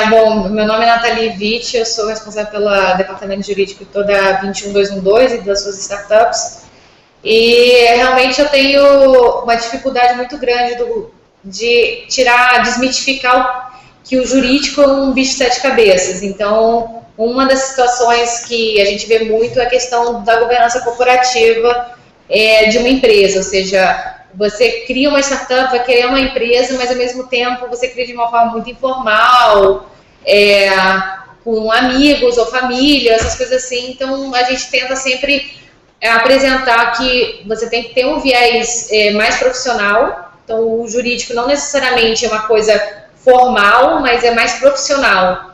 Bom, meu nome é Nathalie Witt, eu sou responsável pelo departamento jurídico toda 21212 e das suas startups. E realmente eu tenho uma dificuldade muito grande de desmitificar que o jurídico é um bicho de sete cabeças. Então, uma das situações que a gente vê muito é a questão da governança corporativa de uma empresa, ou seja, você cria uma startup, vai criar uma empresa, mas ao mesmo tempo você cria de uma forma muito informal, com amigos ou família, essas coisas assim. Então a gente tenta sempre apresentar que você tem que ter um viés mais profissional. Então o jurídico não necessariamente é uma coisa formal, mas é mais profissional.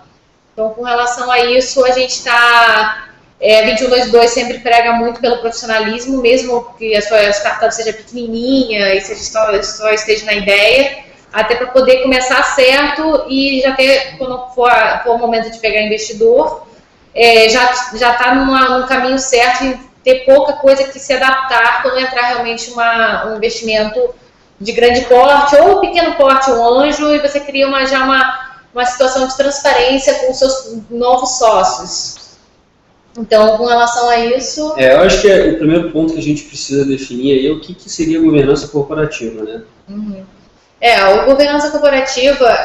Então com relação a isso, a gente está... 21212 sempre prega muito pelo profissionalismo, mesmo que a sua startup seja pequenininha e só esteja na ideia, até para poder começar certo e já ter, quando for o momento de pegar investidor, já está num caminho certo e ter pouca coisa que se adaptar quando entrar realmente um investimento de grande porte ou pequeno porte, um anjo, e você cria já uma situação de transparência com os seus novos sócios. Então, com relação a isso... eu acho que o primeiro ponto que a gente precisa definir aí é o que seria governança corporativa, né? Uhum. A governança corporativa,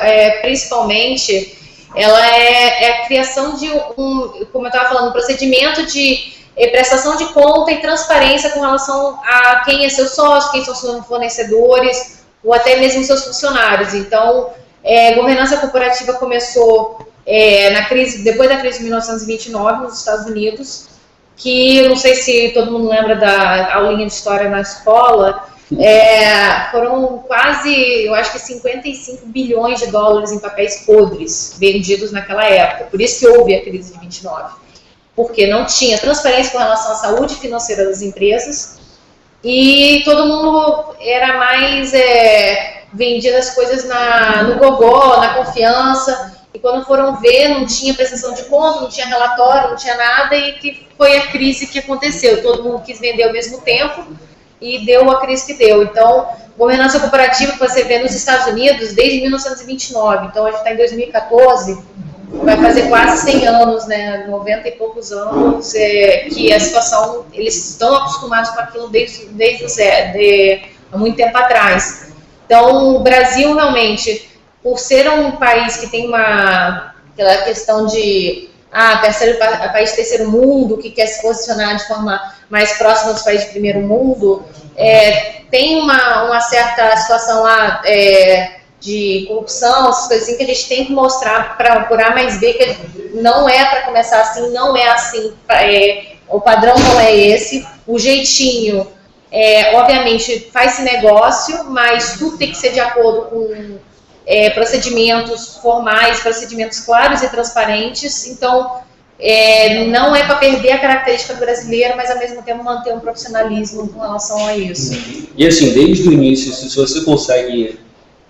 principalmente, ela é a criação de como eu estava falando, um procedimento de prestação de conta e transparência com relação a quem é seu sócio, quem são seus fornecedores, ou até mesmo seus funcionários. Então, governança corporativa começou... depois da crise de 1929 nos Estados Unidos, que eu não sei se todo mundo lembra da aulinha de história na escola, foram quase, eu acho que 55 bilhões de dólares em papéis podres vendidos naquela época. Por isso que houve a crise de 29, porque não tinha transparência com relação à saúde financeira das empresas e todo mundo era mais vendia as coisas no gogó, na confiança. E quando foram ver, não tinha prestação de conta, não tinha relatório, não tinha nada, e que foi a crise que aconteceu. Todo mundo quis vender ao mesmo tempo e deu a crise que deu. Então, governança corporativa que você vê nos Estados Unidos desde 1929. Então, a gente está em 2014, vai fazer quase 100 anos, né, 90 e poucos anos, que a situação, eles estão acostumados com aquilo desde há muito tempo atrás. Então, o Brasil realmente... por ser um país que tem aquela questão de país terceiro mundo, que quer se posicionar de forma mais próxima dos países de primeiro mundo, tem uma certa situação lá de corrupção, essas coisas assim, que a gente tem que mostrar para por A mais B que não é para começar assim, não é assim, o padrão não é esse, o jeitinho, obviamente faz-se negócio, mas tudo tem que ser de acordo com procedimentos formais, procedimentos claros e transparentes. Então, não é para perder a característica brasileira, mas ao mesmo tempo manter um profissionalismo com relação a isso. E assim, desde o início, se você consegue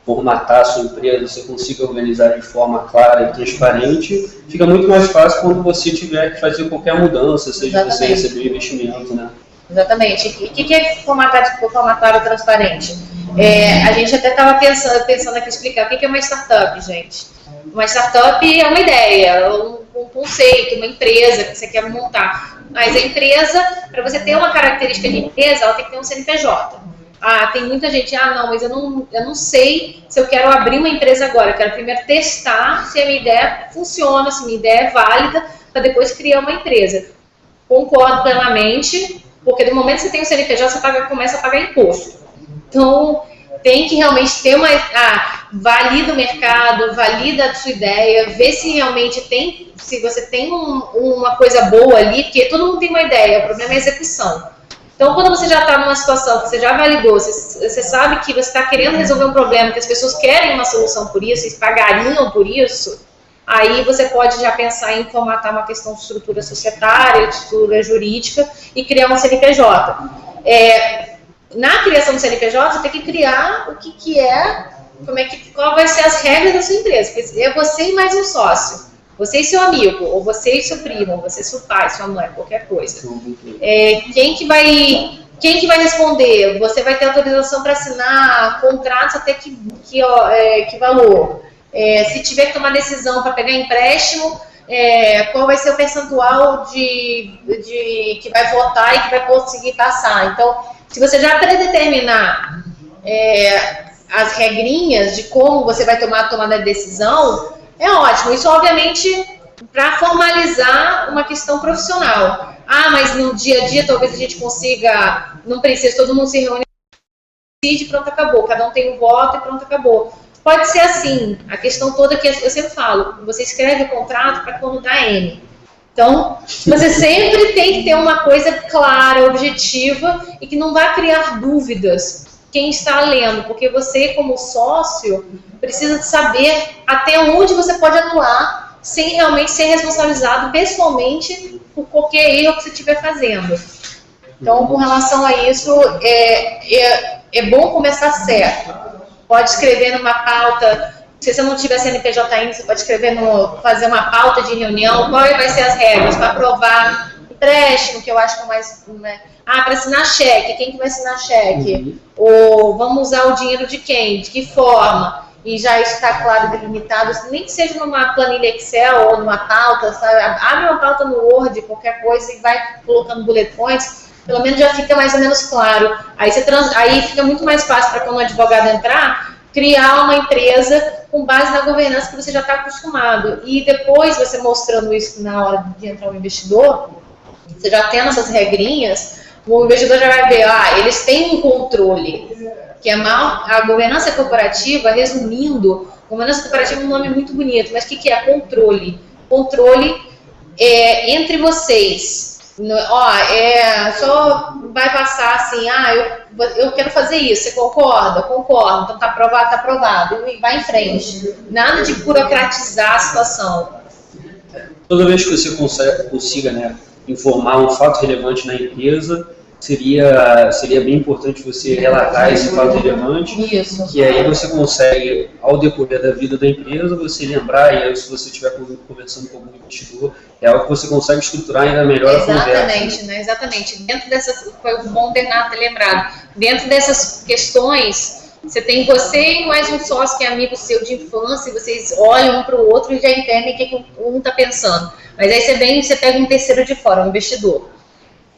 formatar a sua empresa, você consiga organizar de forma clara e transparente, fica muito mais fácil quando você tiver que fazer qualquer mudança, seja você receber investimento, né? Exatamente. E o que é formatar o transparente? A gente até estava pensando aqui explicar o que é uma startup, gente. Uma startup é uma ideia, um conceito, uma empresa que você quer montar. Mas a empresa, para você ter uma característica de empresa, ela tem que ter um CNPJ. Tem muita gente, não, mas eu não sei se eu quero abrir uma empresa agora. Eu quero primeiro testar se a minha ideia funciona, se a minha ideia é válida, para depois criar uma empresa. Concordo plenamente, porque no momento que você tem o CNPJ, você começa a pagar imposto. Então, tem que realmente ter valida o mercado, valida a sua ideia, ver se realmente se você tem uma coisa boa ali, porque todo mundo tem uma ideia, o problema é a execução. Então, quando você já está numa situação que você já validou, você sabe que você está querendo resolver um problema, que as pessoas querem uma solução por isso, e pagariam por isso, aí você pode já pensar em formatar uma questão de estrutura societária, de estrutura jurídica e criar um CNPJ. Na criação do CNPJ, você tem que criar o que é, qual vai ser as regras da sua empresa. Porque é você e mais um sócio. Você e seu amigo, ou você e seu primo, ou você e seu pai, sua mãe, qualquer coisa. Quem que vai responder? Você vai ter autorização para assinar contratos até que valor? Se tiver que tomar decisão para pegar empréstimo, qual vai ser o percentual que vai votar e que vai conseguir passar. Então, se você já predeterminar as regrinhas de como você vai tomar a tomada de decisão, é ótimo. Isso, obviamente, para formalizar uma questão profissional. Mas no dia a dia talvez a gente consiga, não precisa, todo mundo se reúne, decide, pronto, acabou. Cada um tem um voto e pronto, acabou. Pode ser assim. A questão toda que eu sempre falo, você escreve o contrato para quando dá M. Então, você sempre tem que ter uma coisa clara, objetiva e que não vai criar dúvidas quem está lendo, porque você, como sócio, precisa de saber até onde você pode atuar sem realmente ser responsabilizado pessoalmente por qualquer erro que você estiver fazendo. Então, com relação a isso, é bom começar certo. Pode escrever numa pauta, se você não tiver CNPJ ainda, você pode escrever, fazer uma pauta de reunião, qual vai ser as regras para aprovar empréstimo, que eu acho que é mais... para assinar cheque, quem que vai assinar cheque? Ou vamos usar o dinheiro de quem? De que forma? E já isso está claro, delimitado, nem que seja numa planilha Excel ou numa pauta, sabe? Abre uma pauta no Word, qualquer coisa, e vai colocando bullet points, pelo menos já fica mais ou menos claro. Aí fica muito mais fácil para quando o advogado entrar, criar uma empresa com base na governança que você já está acostumado. E depois, você mostrando isso na hora de entrar um investidor, você já tendo essas regrinhas, o investidor já vai ver, eles têm um controle, que a governança corporativa, resumindo, governança corporativa é um nome muito bonito, mas o que é controle? Controle entre vocês. Só vai passar assim, eu quero fazer isso, você concorda? Concordo, então tá aprovado, e vai em frente. Nada de burocratizar a situação. Toda vez que você consiga, informar um fato relevante na empresa, seria bem importante você relatar esse fato relevante. Isso. Que aí você consegue, ao decorrer da vida da empresa, você lembrar, e aí se você estiver conversando com algum investidor, é algo que você consegue estruturar ainda melhor a conversa. Exatamente. Dentro dessas, foi o bom Bernardo ter lembrado, dentro dessas questões, você tem você e mais um sócio que é amigo seu de infância, e vocês olham um para o outro e já entendem o que um está pensando. Mas aí você pega um terceiro de fora, um investidor.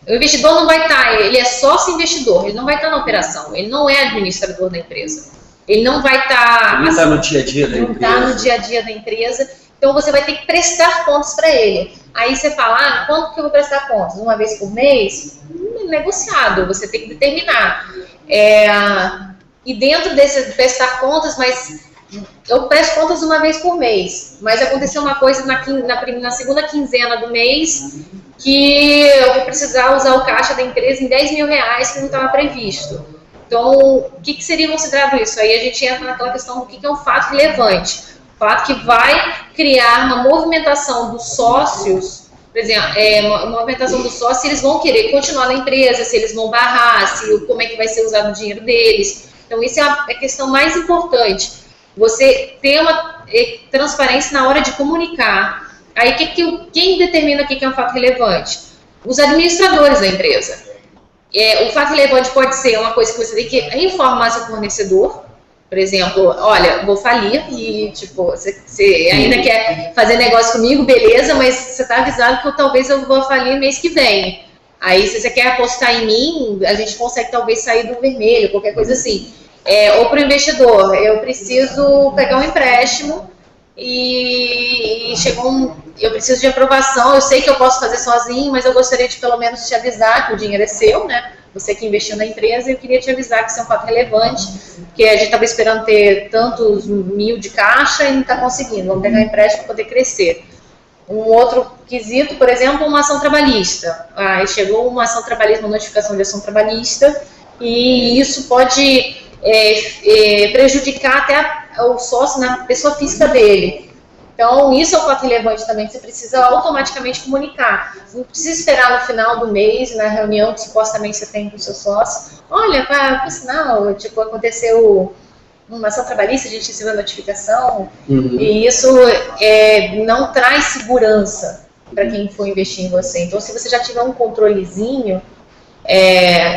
O investidor não vai estar, ele é sócio investidor, ele não vai estar na operação, ele não é administrador da empresa. Ele não vai estar... Ele não está no dia a dia da empresa. Não está no dia a dia da empresa, então você vai ter que prestar contas para ele. Aí você fala, quanto que eu vou prestar contas? Uma vez por mês? Negociado, você tem que determinar. E dentro desse prestar contas, mas eu presto contas uma vez por mês, mas aconteceu uma coisa na segunda quinzena do mês que eu vou precisar usar o caixa da empresa em R$10 mil que não estava previsto. Então, o que seria considerado isso? Aí a gente entra naquela questão do que é um fato relevante. Um fato que vai criar uma movimentação dos sócios, por exemplo, uma movimentação dos sócios, se eles vão querer continuar na empresa, se eles vão barrar, como é que vai ser usado o dinheiro deles. Então, isso é a questão mais importante. Você ter uma transparência na hora de comunicar. Aí, quem determina o que é um fato relevante? Os administradores da empresa. O fato relevante pode ser uma coisa que você tem que informar seu fornecedor. Por exemplo, olha, vou falir e, você ainda quer fazer negócio comigo, beleza, mas você está avisado que talvez eu vou falir mês que vem. Aí, se você quer apostar em mim, a gente consegue talvez sair do vermelho, qualquer coisa assim. Ou para o investidor, eu preciso pegar um empréstimo e eu preciso de aprovação, eu sei que eu posso fazer sozinho, mas eu gostaria de pelo menos te avisar que o dinheiro é seu, né? Você que investiu na empresa, eu queria te avisar que isso é um fato relevante, que a gente estava esperando ter tantos mil de caixa e não está conseguindo, vamos pegar um empréstimo para poder crescer. Um outro quesito, por exemplo, uma ação trabalhista. Aí chegou uma ação trabalhista, uma notificação de ação trabalhista, e isso pode prejudicar até o sócio na pessoa física dele. Então, isso é um fato relevante também, que você precisa automaticamente comunicar. Não precisa esperar no final do mês, na reunião que supostamente você tem com o seu sócio. Olha, por sinal, aconteceu uma ação trabalhista, a gente recebeu a notificação, e isso não traz segurança para quem for investir em você. Então, se você já tiver um controlezinho...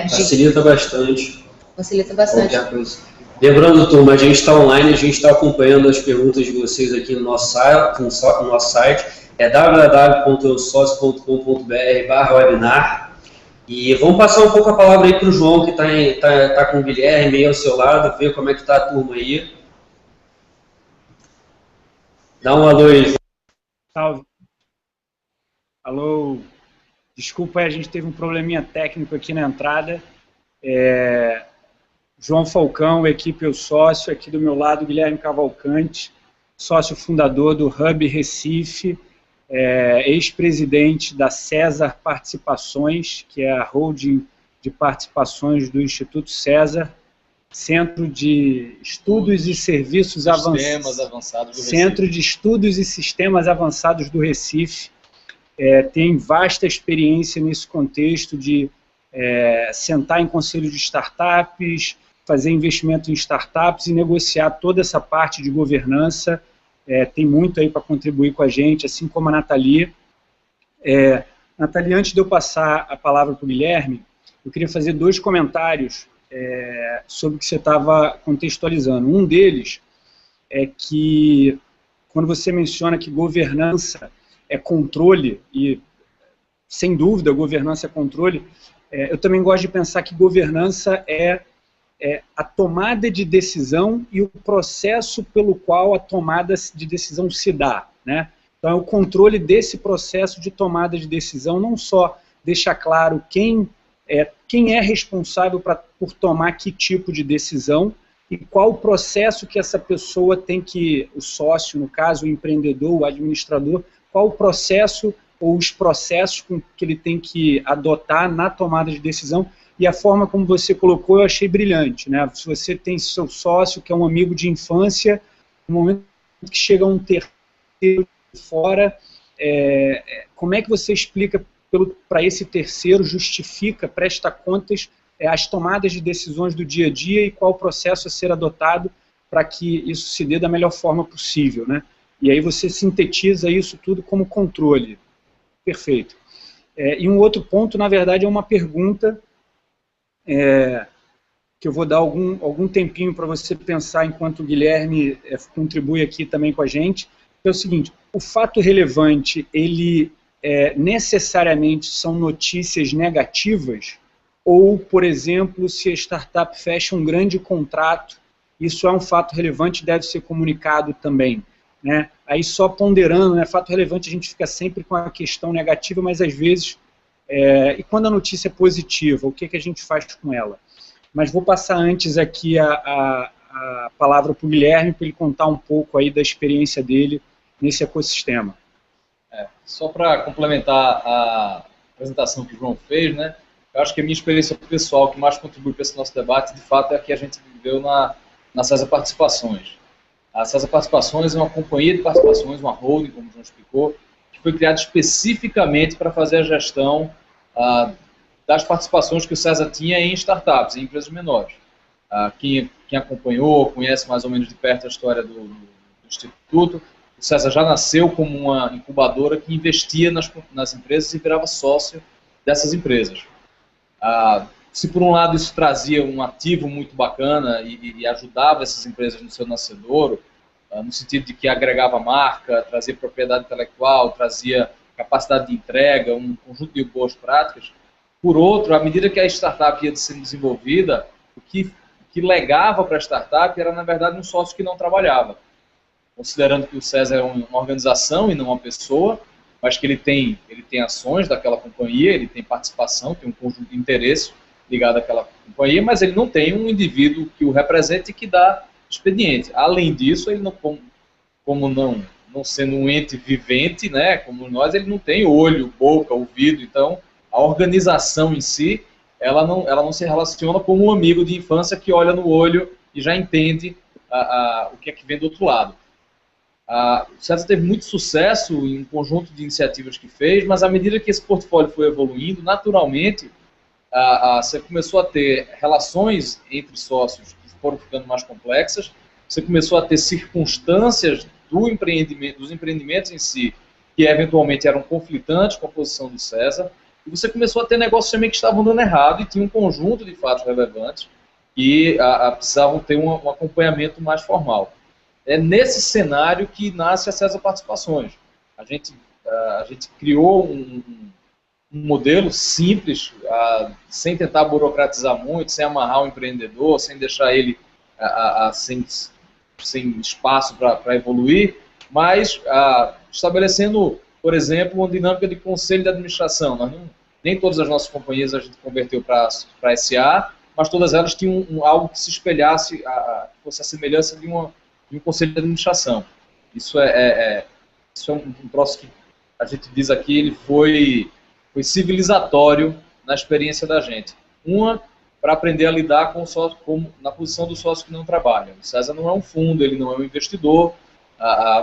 Facilita bastante. Facilita bastante. Qualquer coisa. Lembrando, turma, a gente está online, a gente está acompanhando as perguntas de vocês aqui no nosso site, é www.eusócio.com.br/webinar. E vamos passar um pouco a palavra aí para o João, que está com o Guilherme aí ao seu lado, ver como é que está a turma aí. Dá um alô aí, João. Salve. Alô. Desculpa, a gente teve um probleminha técnico aqui na entrada. João Falcão, equipe Eu Sócio, aqui do meu lado, Guilherme Cavalcante, sócio fundador do Hub Recife, ex-presidente da César Participações, que é a holding de participações do Instituto César, Centro de Estudos e Serviços Avançados, Centro de Estudos e Sistemas Avançados do Recife. Tem vasta experiência nesse contexto de sentar em conselho de startups, fazer investimento em startups e negociar toda essa parte de governança. Tem muito aí para contribuir com a gente, assim como a Nathalie. Nathalie, antes de eu passar a palavra para o Guilherme, eu queria fazer 2 comentários sobre o que você estava contextualizando. Um deles é que, quando você menciona que governança é controle, e sem dúvida governança é controle, eu também gosto de pensar que governança é a tomada de decisão e o processo pelo qual a tomada de decisão se dá, né? Então, é o controle desse processo de tomada de decisão, não só deixar claro quem é responsável por tomar que tipo de decisão e qual o processo que essa pessoa tem que, o sócio, no caso, o empreendedor, o administrador, qual o processo ou os processos que ele tem que adotar na tomada de decisão. E a forma como você colocou eu achei brilhante, né? Se você tem seu sócio, que é um amigo de infância, no momento que chega um terceiro fora, como é que você explica para esse terceiro, justifica, presta contas as tomadas de decisões do dia a dia e qual o processo a ser adotado para que isso se dê da melhor forma possível, né? E aí você sintetiza isso tudo como controle. Perfeito. E um outro ponto, na verdade, é uma pergunta que eu vou dar algum tempinho para você pensar enquanto o Guilherme contribui aqui também com a gente. É o seguinte, o fato relevante, ele necessariamente são notícias negativas? Ou, por exemplo, se a startup fecha um grande contrato, isso é um fato relevante e deve ser comunicado também, né? Aí só ponderando, né, fato relevante a gente fica sempre com a questão negativa, mas às vezes, e quando a notícia é positiva, o que a gente faz com ela? Mas vou passar antes aqui a palavra para o Guilherme, para ele contar um pouco aí da experiência dele nesse ecossistema. Só para complementar a apresentação que o João fez, né, eu acho que a minha experiência pessoal que mais contribui para esse nosso debate, de fato, é a que a gente viveu na César Participações. A César Participações é uma companhia de participações, uma holding, como o João explicou, que foi criada especificamente para fazer a gestão das participações que o César tinha em startups, em empresas menores. Quem acompanhou, conhece mais ou menos de perto a história do Instituto, o César já nasceu como uma incubadora que investia nas empresas e virava sócio dessas empresas. Se por um lado isso trazia um ativo muito bacana e ajudava essas empresas no seu nascedouro, no sentido de que agregava marca, trazia propriedade intelectual, trazia capacidade de entrega, um conjunto de boas práticas, por outro, à medida que a startup ia sendo desenvolvida, o que legava para a startup era, na verdade, um sócio que não trabalhava. Considerando que o César é uma organização e não uma pessoa, mas que ele tem ações daquela companhia, ele tem participação, tem um conjunto de interesses ligado àquela companhia, mas ele não tem um indivíduo que o represente e que dá expediente. Além disso, ele não, como não sendo um ente vivente, né, como nós, ele não tem olho, boca, ouvido, então a organização em si, ela não se relaciona como um amigo de infância que olha no olho e já entende o que é que vem do outro lado. O César teve muito sucesso em um conjunto de iniciativas que fez, mas à medida que esse portfólio foi evoluindo, naturalmente, você começou a ter relações entre sócios que foram ficando mais complexas, você começou a ter circunstâncias dos empreendimentos em si, que eventualmente eram conflitantes com a posição do César, e você começou a ter negócios também que estavam dando errado e tinha um conjunto de fatos relevantes que precisavam ter um acompanhamento mais formal. É nesse cenário que nasce a César Participações. A gente criou um modelo simples, sem tentar burocratizar muito, sem amarrar o empreendedor, sem deixar ele sem espaço para evoluir, mas estabelecendo, por exemplo, uma dinâmica de conselho de administração. Nem todas as nossas companhias a gente converteu para SA, mas todas elas tinham algo que se espelhasse, fosse a semelhança de um conselho de administração. Isso é um troço que a gente diz aqui, ele foi civilizatório na experiência da gente. Para aprender a lidar com o sócio, na posição do sócio que não trabalha. O César não é um fundo, ele não é um investidor,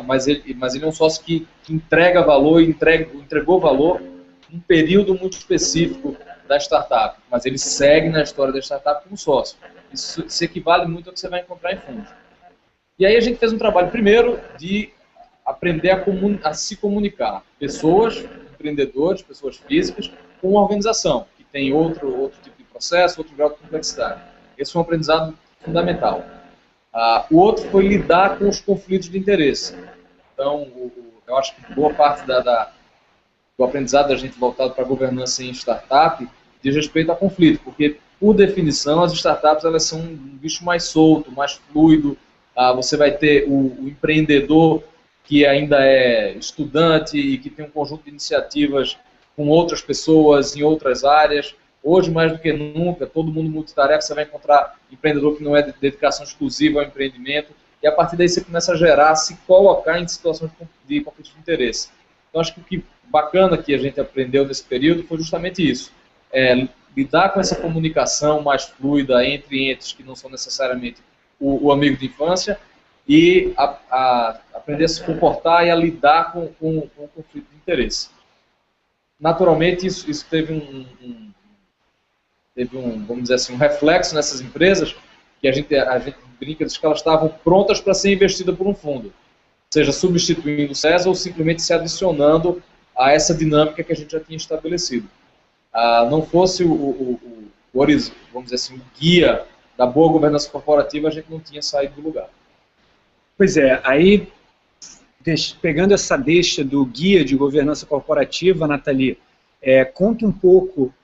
mas ele é um sócio que entrega valor e entregou valor num período muito específico da startup, mas ele segue na história da startup como sócio. Isso se equivale muito ao que você vai encontrar em fundos. E aí a gente fez um trabalho, primeiro, de aprender a se comunicar. Pessoas, empreendedores, pessoas físicas, com uma organização, que tem outro tipo de processo, outro grau de complexidade. Esse foi um aprendizado fundamental. O outro foi lidar com os conflitos de interesse. Então, eu acho que boa parte do aprendizado da gente voltado para a governança em startup diz respeito a conflito, porque, por definição, as startups elas são um bicho mais solto, mais fluido. Você vai ter o empreendedor que ainda é estudante e que tem um conjunto de iniciativas com outras pessoas em outras áreas. Hoje, mais do que nunca, todo mundo multitarefa, você vai encontrar empreendedor que não é de dedicação exclusiva ao empreendimento, e a partir daí você começa a gerar, se colocar em situações de conflito de interesse. Então, acho que o que bacana que a gente aprendeu nesse período foi justamente isso. Lidar com essa comunicação mais fluida entre entes que não são necessariamente o amigo de infância, e aprender a se comportar e a lidar com o conflito de interesse. Naturalmente, isso teve vamos dizer assim, um reflexo nessas empresas, que a gente brinca de que elas estavam prontas para ser investidas por um fundo, seja substituindo o César ou simplesmente se adicionando a essa dinâmica que a gente já tinha estabelecido. Não fosse vamos dizer assim, o guia da boa governança corporativa, a gente não tinha saído do lugar. Pois é, aí, pegando essa deixa do guia de governança corporativa, Nathalie, conta um pouco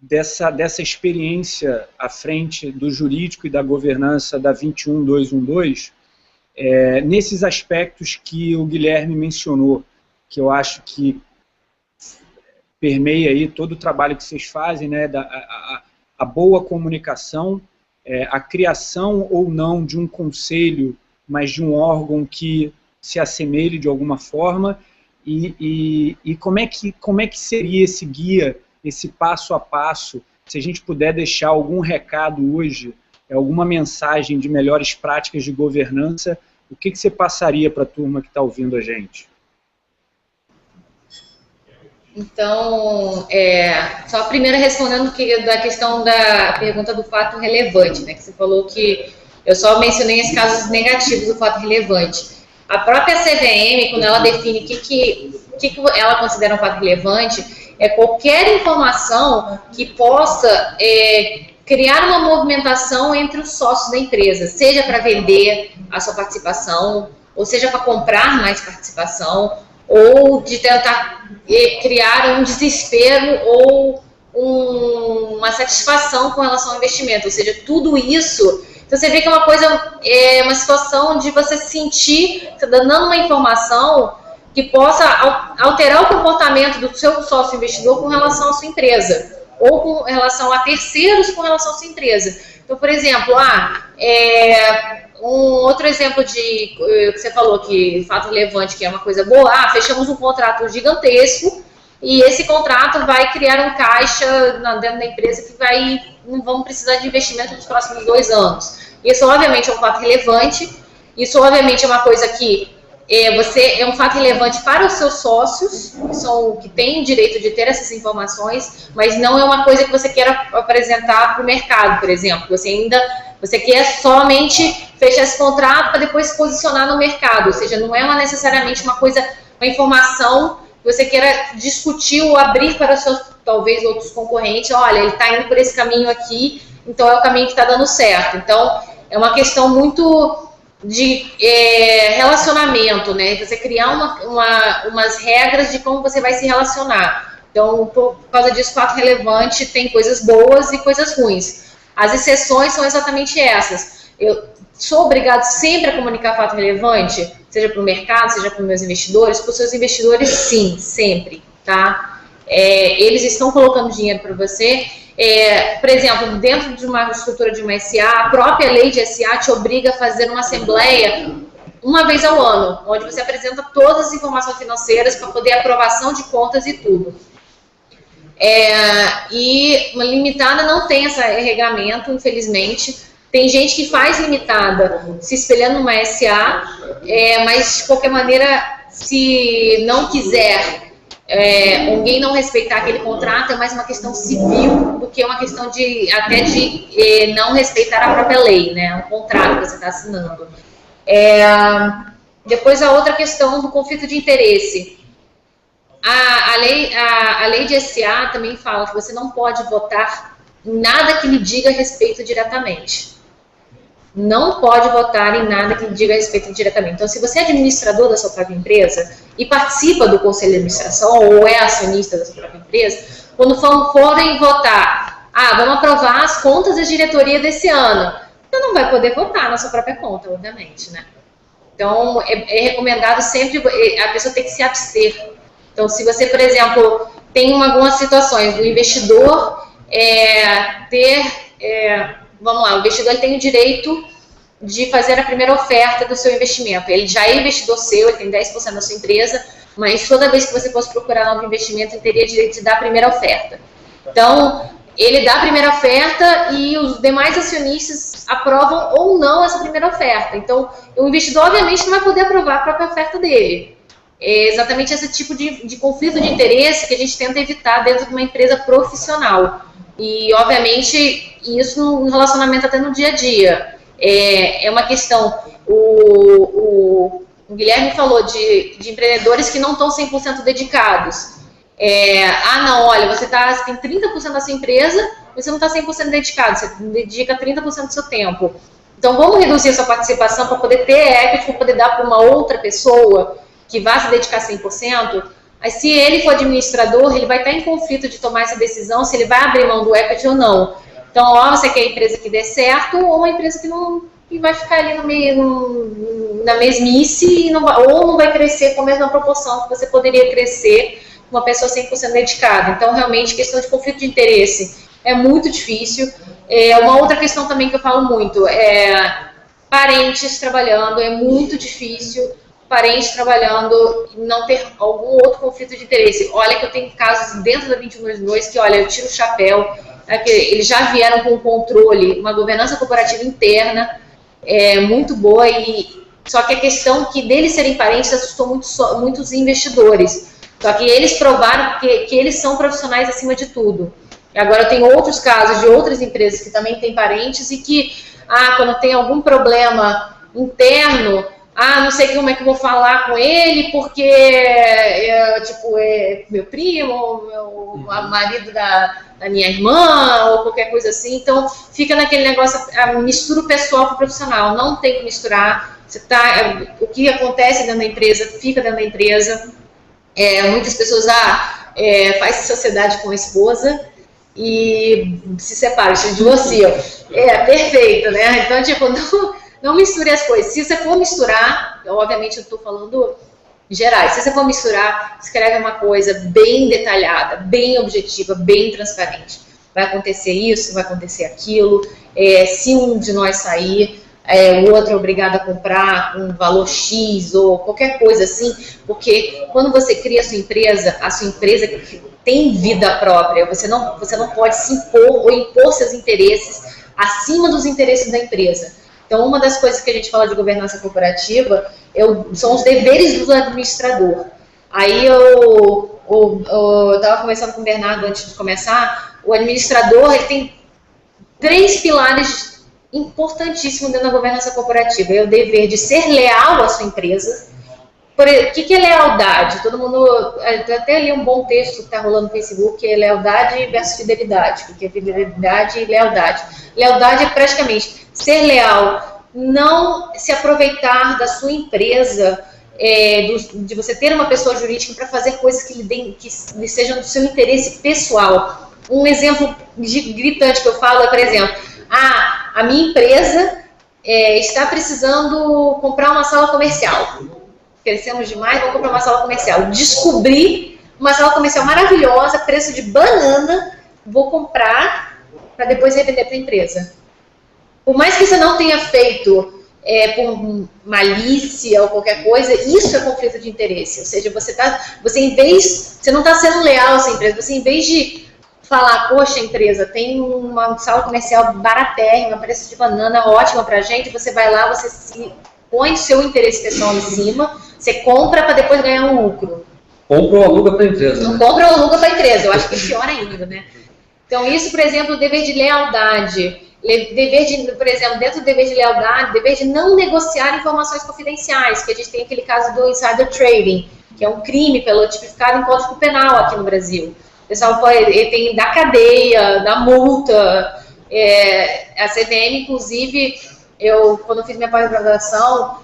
dessa experiência à frente do jurídico e da governança da 21212, nesses aspectos que o Guilherme mencionou, que eu acho que permeia aí todo o trabalho que vocês fazem, né, a boa comunicação, a criação ou não de um conselho, mas de um órgão que se assemelhe de alguma forma, e como é que seria esse guia, esse passo a passo, se a gente puder deixar algum recado hoje, alguma mensagem de melhores práticas de governança, o que você passaria para a turma que está ouvindo a gente? Então, só primeiro respondendo da questão da pergunta do fato relevante, né, que você falou que eu só mencionei os casos negativos do fato relevante. A própria CVM, quando ela define o que ela considera um fato relevante, é qualquer informação que possa criar uma movimentação entre os sócios da empresa, seja para vender a sua participação, ou seja para comprar mais participação, ou de tentar criar um desespero ou uma satisfação com relação ao investimento, ou seja, tudo isso. Então você vê que é uma coisa, uma situação de você sentir, você está dando uma informação que possa alterar o comportamento do seu sócio investidor com relação à sua empresa, ou com relação a terceiros com relação à sua empresa. Então, por exemplo, um outro exemplo que você falou que fato relevante, que é uma coisa boa, fechamos um contrato gigantesco e esse contrato vai criar um caixa dentro da empresa que não vamos precisar de investimento nos próximos 2 anos. Isso, obviamente, é um fato relevante, isso, obviamente, é uma coisa que é um fato relevante para os seus sócios, que têm o direito de ter essas informações, mas não é uma coisa que você queira apresentar para o mercado, por exemplo. Você quer somente fechar esse contrato para depois se posicionar no mercado, ou seja, não é necessariamente uma informação que você queira discutir ou abrir para os seus, talvez, outros concorrentes. Olha, ele está indo por esse caminho aqui, então é o caminho que está dando certo. Então, é uma questão muito de relacionamento, né? Você criar umas regras de como você vai se relacionar. Então, por causa disso, fato relevante tem coisas boas e coisas ruins. As exceções são exatamente essas. Eu sou obrigado sempre a comunicar fato relevante, seja para o mercado, seja para os meus investidores. Para os seus investidores, sim, sempre, tá? Eles estão colocando dinheiro para você. Por exemplo, dentro de uma estrutura de uma SA, a própria lei de SA te obriga a fazer uma assembleia uma vez ao ano, onde você apresenta todas as informações financeiras para poder aprovação de contas e tudo. E uma limitada não tem esse regamento, infelizmente. Tem gente que faz limitada se espelhando numa SA, mas de qualquer maneira, se não quiser alguém não respeitar aquele contrato, é mais uma questão civil do que uma questão de não respeitar a própria lei, né? Um contrato que você está assinando. Depois a outra questão do conflito de interesse. A lei de SA também fala que você não pode votar em nada que lhe diga respeito diretamente. Não pode votar em nada que lhe diga respeito diretamente. Então, se você é administrador da sua própria empresa e participa do conselho de administração ou é acionista da sua própria empresa, quando forem votar, vamos aprovar as contas da diretoria desse ano, você não vai poder votar na sua própria conta, obviamente, né? Então, é recomendado sempre a pessoa ter que se abster. Então, se você, por exemplo, tem algumas situações do investidor vamos lá, o investidor tem o direito de fazer a primeira oferta do seu investimento. Ele já é investidor seu, ele tem 10% da sua empresa, mas toda vez que você fosse procurar novo investimento, ele teria direito de dar a primeira oferta. Então, ele dá a primeira oferta e os demais acionistas aprovam ou não essa primeira oferta. Então, o investidor, obviamente, não vai poder aprovar a própria oferta dele. É exatamente esse tipo de conflito de interesse que a gente tenta evitar dentro de uma empresa profissional. E, obviamente, isso no relacionamento até no dia a dia. É uma questão, o Guilherme falou de empreendedores que não estão 100% dedicados. Não, olha, você tem 30% da sua empresa, você não está 100% dedicado, você dedica 30% do seu tempo. Então, vamos reduzir a sua participação para poder ter equity, para poder dar para uma outra pessoa que vai se dedicar 100%. Mas se ele for administrador, ele vai estar em conflito de tomar essa decisão, se ele vai abrir mão do equity ou não. Então, você quer a empresa que dê certo ou uma empresa que vai ficar ali na mesmice ou não vai crescer com a mesma proporção que você poderia crescer com uma pessoa 100% dedicada. Então, realmente, questão de conflito de interesse é muito difícil. Uma outra questão também que eu falo muito parentes trabalhando, é muito difícil parentes trabalhando e não ter algum outro conflito de interesse. Olha que eu tenho casos dentro da 21/2 que, olha, eu tiro o chapéu, que eles já vieram com controle, uma governança corporativa interna muito boa, só que a questão que deles serem parentes assustou muitos investidores. Só que eles provaram que eles são profissionais acima de tudo. E agora eu tenho outros casos de outras empresas que também têm parentes e que, quando tem algum problema interno, não sei como é que eu vou falar com ele, porque é meu primo, o marido da minha irmã, ou qualquer coisa assim. Então, fica naquele negócio, mistura o pessoal com o profissional. Não tem que misturar. O que acontece dentro da empresa, fica dentro da empresa. Muitas pessoas, faz sociedade com a esposa e se separam, se divorciam. Perfeito, né? Então, não misture as coisas. Se você for misturar, obviamente eu estou falando em gerais, se você for misturar, escreve uma coisa bem detalhada, bem objetiva, bem transparente. Vai acontecer isso, vai acontecer aquilo. Se um de nós sair, o outro é obrigado a comprar um valor X ou qualquer coisa assim, porque quando você cria a sua empresa tem vida própria. Você não pode se impor ou impor seus interesses acima dos interesses da empresa. Então, uma das coisas que a gente fala de governança corporativa são os deveres do administrador. Aí eu estava conversando com o Bernardo antes de começar. O administrador ele tem 3 pilares importantíssimos dentro da governança corporativa. É o dever de ser leal à sua empresa, O que é lealdade? Todo mundo, até li um bom texto que está rolando no Facebook, que é lealdade versus fidelidade. O que é fidelidade e lealdade? Lealdade é praticamente ser leal, não se aproveitar da sua empresa, de você ter uma pessoa jurídica para fazer coisas que lhe sejam do seu interesse pessoal. Um exemplo gritante que eu falo é, por exemplo, a minha empresa está precisando comprar uma sala comercial. Crescemos demais, vamos comprar uma sala comercial. Descobri uma sala comercial maravilhosa, preço de banana, vou comprar para depois revender para a empresa. Por mais que você não tenha feito por malícia ou qualquer coisa, isso é conflito de interesse. Ou seja, você não está sendo leal a essa empresa, você em vez de falar, poxa, empresa, tem uma sala comercial baratérrima, preço de banana, ótima pra gente, você vai lá, você põe seu interesse pessoal em cima, você compra para depois ganhar um lucro. Compra ou aluga para a empresa. Não compra ou aluga para a empresa, eu acho que é pior ainda, né? Então isso, por exemplo, o dever de lealdade, por exemplo, dentro do dever de lealdade, dever de não negociar informações confidenciais, que a gente tem aquele caso do insider trading, que é um crime tipificado em Código Penal aqui no Brasil. O pessoal tem da cadeia, da multa, a CVM, inclusive, quando eu fiz minha pós-graduação,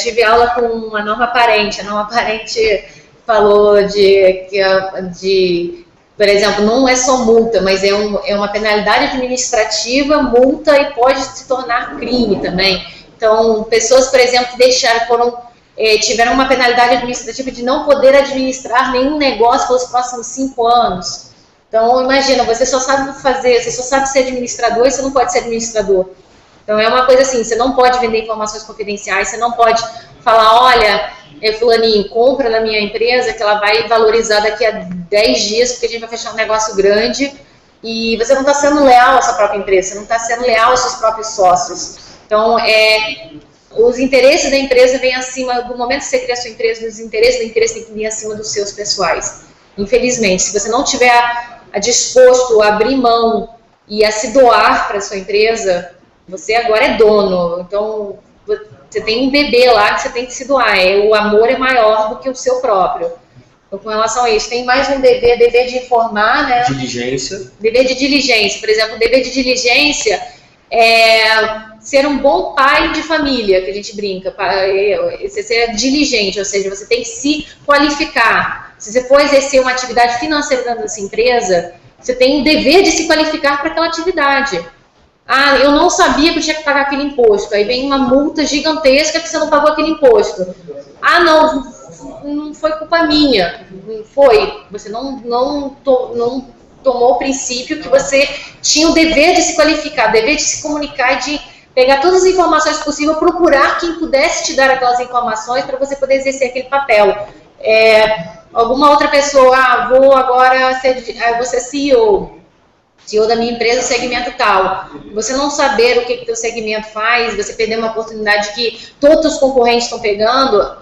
tive aula com uma norma parente. A norma parente falou por exemplo, não é só multa, mas é uma penalidade administrativa, multa, e pode se tornar crime também. Então, pessoas, por exemplo, que tiveram uma penalidade administrativa de não poder administrar nenhum negócio pelos próximos 5 anos. Então, imagina, você só sabe ser administrador e você não pode ser administrador. Então, é uma coisa assim, você não pode vender informações confidenciais, você não pode falar, olha, fulaninho, compra na minha empresa que ela vai valorizar daqui a 10 dias, porque a gente vai fechar um negócio grande, e você não está sendo leal à sua própria empresa, você não está sendo leal aos seus próprios sócios. Então, os interesses da empresa vêm acima, do momento que você cria a sua empresa, os interesses da empresa têm que vir acima dos seus pessoais. Infelizmente, se você não tiver disposto a abrir mão e a se doar para a sua empresa, você agora é dono. Então, você tem um bebê lá que você tem que se doar. O amor é maior do que o seu próprio. Então, com relação a isso, tem mais um dever de informar, né? Diligência. Dever de diligência. Por exemplo, o dever de diligência ser um bom pai de família, que a gente brinca, você ser diligente, ou seja, você tem que se qualificar. Se você for exercer uma atividade financeira dentro dessa empresa, você tem o dever de se qualificar para aquela atividade. Ah, eu não sabia que eu tinha que pagar aquele imposto, aí vem uma multa gigantesca que você não pagou aquele imposto. Ah, não foi culpa minha, foi, você não tomou o princípio que você tinha o dever de se qualificar, o dever de se comunicar e de pegar todas as informações possíveis, procurar quem pudesse te dar aquelas informações para você poder exercer aquele papel. Alguma outra pessoa, vou agora ser CEO da minha empresa, segmento tal. Você não saber o que teu segmento faz, você perder uma oportunidade que todos os concorrentes estão pegando,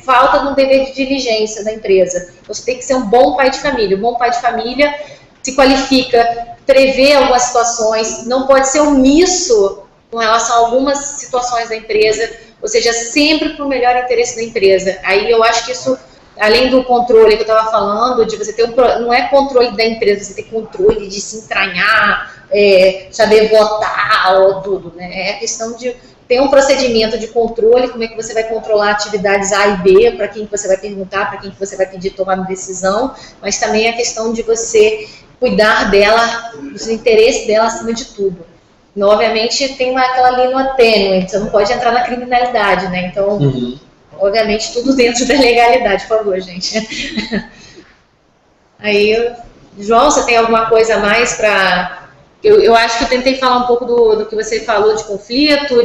falta de um dever de diligência da empresa. Você tem que ser um bom pai de família. Um bom pai de família se qualifica, prevê algumas situações, não pode ser omisso com relação a algumas situações da empresa, ou seja, sempre para o melhor interesse da empresa. Aí eu acho que isso, além do controle que eu estava falando, de você ter não é controle da empresa, você ter controle de se entranhar, saber votar ou tudo, né? É a questão de ter um procedimento de controle, como é que você vai controlar atividades A e B, para quem que você vai perguntar, para quem que você vai pedir tomar uma decisão, mas também a questão de você cuidar dela, dos interesses dela acima de tudo. E, obviamente, tem aquela linha tênue, você não pode entrar na criminalidade, né? Então, obviamente, tudo dentro da legalidade, por favor, gente. Aí, João, você tem alguma coisa a mais para... Eu acho que eu tentei falar um pouco do que você falou de conflito,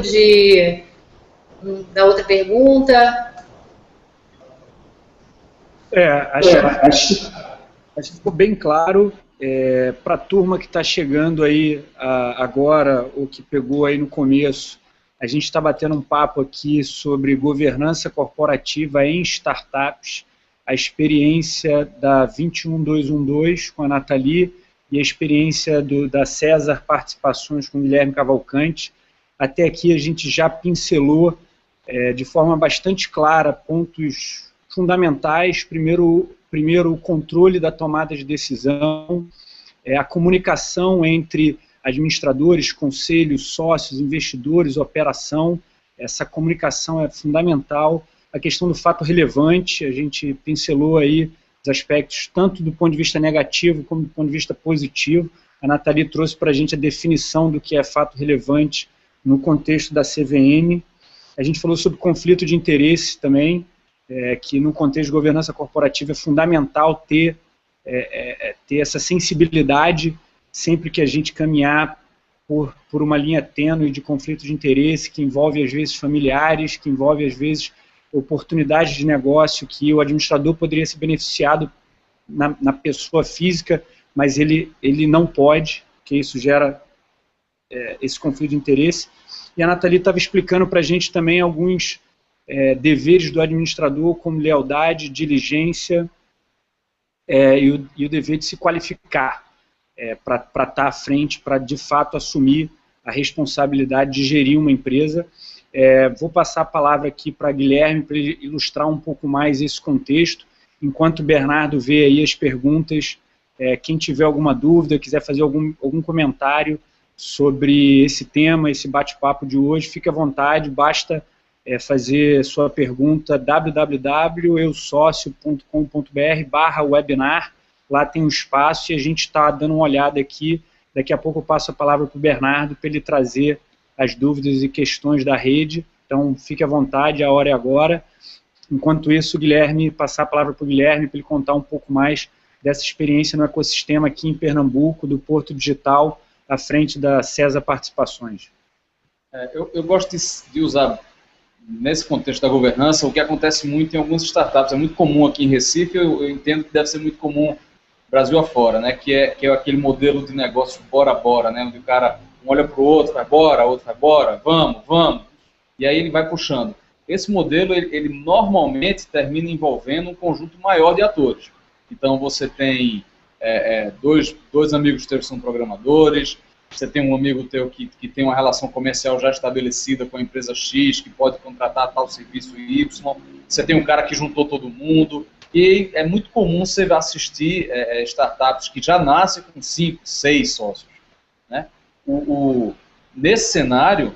da outra pergunta. Acho que ficou bem claro. Para a turma que está chegando aí agora, ou que pegou aí no começo, a gente está batendo um papo aqui sobre governança corporativa em startups, a experiência da 21212 com a Nathalie e a experiência da César Participações com o Guilherme Cavalcante. Até aqui a gente já pincelou de forma bastante clara pontos fundamentais. Primeiro, o controle da tomada de decisão, a comunicação entre administradores, conselhos, sócios, investidores, operação. Essa comunicação é fundamental. A questão do fato relevante, a gente pincelou aí os aspectos tanto do ponto de vista negativo como do ponto de vista positivo. A Nathalie trouxe para a gente a definição do que é fato relevante no contexto da CVM. A gente falou sobre conflito de interesse também, que no contexto de governança corporativa é fundamental ter essa sensibilidade sempre que a gente caminhar por uma linha tênue de conflito de interesse, que envolve às vezes familiares, que envolve às vezes oportunidades de negócio que o administrador poderia ser beneficiado na pessoa física, mas ele não pode, que isso gera esse conflito de interesse. E a Nathalie estava explicando para a gente também alguns deveres do administrador, como lealdade, diligência e o dever de se qualificar para estar à frente, para de fato assumir a responsabilidade de gerir uma empresa. Vou passar a palavra aqui para Guilherme, para ele ilustrar um pouco mais esse contexto, enquanto o Bernardo vê aí as perguntas. Quem tiver alguma dúvida, quiser fazer algum comentário sobre esse tema, esse bate-papo de hoje, fique à vontade, basta fazer sua pergunta www.eusócio.com.br/webinar, lá tem um espaço e a gente está dando uma olhada aqui. Daqui a pouco eu passo a palavra para o Bernardo para ele trazer as dúvidas e questões da rede. Então, fique à vontade, a hora é agora. Enquanto isso, Guilherme, passar a palavra para o Guilherme para ele contar um pouco mais dessa experiência no ecossistema aqui em Pernambuco, do Porto Digital, à frente da Cesa Participações. Eu gosto de usar, nesse contexto da governança, o que acontece muito em algumas startups. É muito comum aqui em Recife, eu entendo que deve ser muito comum Brasil afora, né, que é aquele modelo de negócio bora, né, onde o cara um olha para o outro, vai embora, outro vai embora, vamos, e aí ele vai puxando. Esse modelo, ele normalmente termina envolvendo um conjunto maior de atores. Então, você tem dois amigos teus que são programadores, você tem um amigo teu que tem uma relação comercial já estabelecida com a empresa X, que pode contratar tal serviço Y, você tem um cara que juntou todo mundo, e é muito comum você assistir startups que já nascem com 5, 6 sócios, né? Nesse cenário,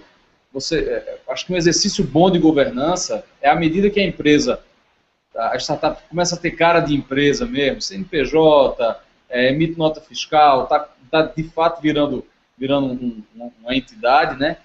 acho que um exercício bom de governança é à medida que a startup começa a ter cara de empresa mesmo, CNPJ, emite nota fiscal, tá de fato virando uma entidade, né?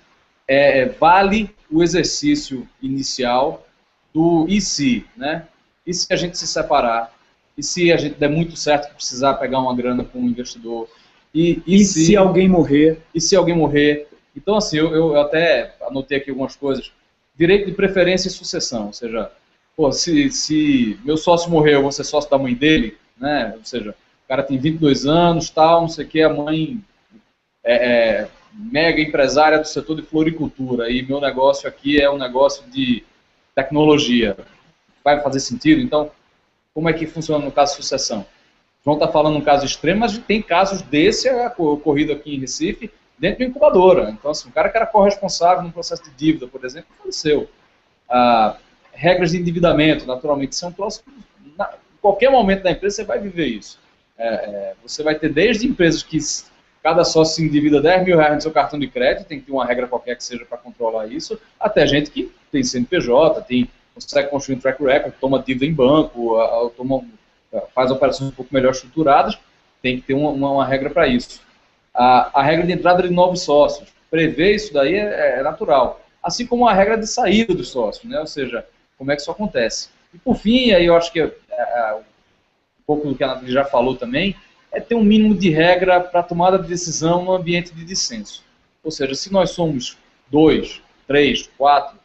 Vale o exercício inicial do e se, né? E se a gente se separar? E se a gente der muito certo precisar pegar uma grana com um investidor? E se alguém morrer? E se alguém morrer? Então, assim, eu até anotei aqui algumas coisas. Direito de preferência e sucessão, ou seja, se meu sócio morreu, eu vou ser sócio da mãe dele, né? Ou seja, o cara tem 22 anos, tal, não sei o que, a mãe mega empresária do setor de floricultura, e meu negócio aqui é um negócio de tecnologia. Vai fazer sentido? Então, como é que funciona no caso de sucessão? João está falando um caso extremo, mas tem casos desse ocorrido aqui em Recife, dentro de uma incubadora. Então, assim, um cara que era corresponsável num processo de dívida, por exemplo, faleceu. Regras de endividamento, naturalmente, são troços. Em qualquer momento da empresa você vai viver isso. Você vai ter desde empresas que cada sócio se endivida R$10 mil no seu cartão de crédito, tem que ter uma regra qualquer que seja para controlar isso, até gente que tem CNPJ, consegue construir um track record, toma dívida em banco, faz operações um pouco melhor estruturadas, tem que ter uma regra para isso. A regra de entrada de novos sócios, prever isso daí é natural. Assim como a regra de saída dos sócios, né? Ou seja, como é que isso acontece. E por fim, aí eu acho que um pouco do que a Nathalie já falou também, é ter um mínimo de regra para tomada de decisão no ambiente de dissenso. Ou seja, se nós somos 2, 3, 4,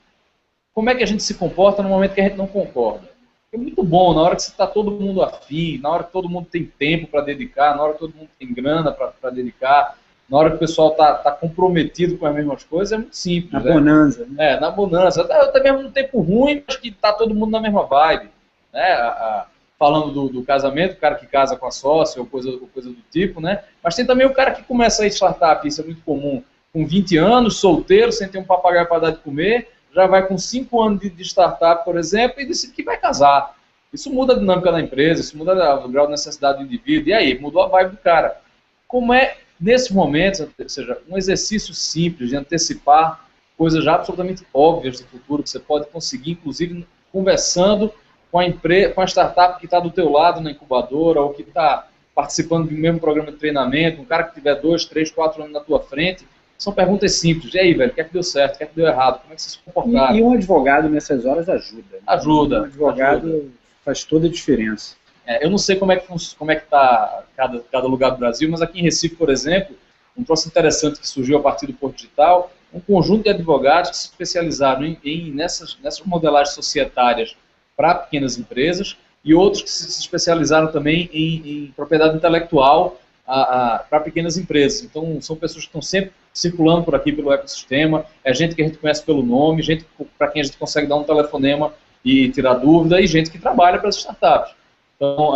como é que a gente se comporta no momento que a gente não concorda? É muito bom, na hora que está todo mundo afim, na hora que todo mundo tem tempo para dedicar, na hora que todo mundo tem grana para dedicar, na hora que o pessoal está comprometido com as mesmas coisas, é muito simples. Na bonança. Né? Na bonança. Até mesmo no tempo ruim, mas que está todo mundo na mesma vibe. Né? Falando do casamento, o cara que casa com a sócia ou coisa do tipo, né? Mas tem também o cara que começa a startup, isso é muito comum, com 20 anos, solteiro, sem ter um papagaio para dar de comer, já vai com 5 anos de startup, por exemplo, e decide que vai casar. Isso muda a dinâmica da empresa, isso muda o grau de necessidade do indivíduo, e aí, mudou a vibe do cara. Como é, nesse momento, ou seja, um exercício simples de antecipar coisas já absolutamente óbvias do futuro, que você pode conseguir, inclusive, conversando com a startup que está do teu lado na incubadora, ou que está participando do mesmo programa de treinamento, um cara que tiver 2, 3, 4 anos na tua frente. São perguntas simples. E aí, velho, o que é que deu certo, o que é que deu errado, como é que vocês se comportaram? E um advogado nessas horas ajuda. Né? Ajuda. Um advogado faz toda a diferença. Eu não sei como é que está cada lugar do Brasil, mas aqui em Recife, por exemplo, um troço interessante que surgiu a partir do Porto Digital, um conjunto de advogados que se especializaram nessas modelagens societárias para pequenas empresas e outros que se especializaram também em propriedade intelectual para pequenas empresas. Então, são pessoas que estão sempre circulando por aqui, pelo ecossistema, é gente que a gente conhece pelo nome, gente para quem a gente consegue dar um telefonema e tirar dúvida, e gente que trabalha para as startups. Então,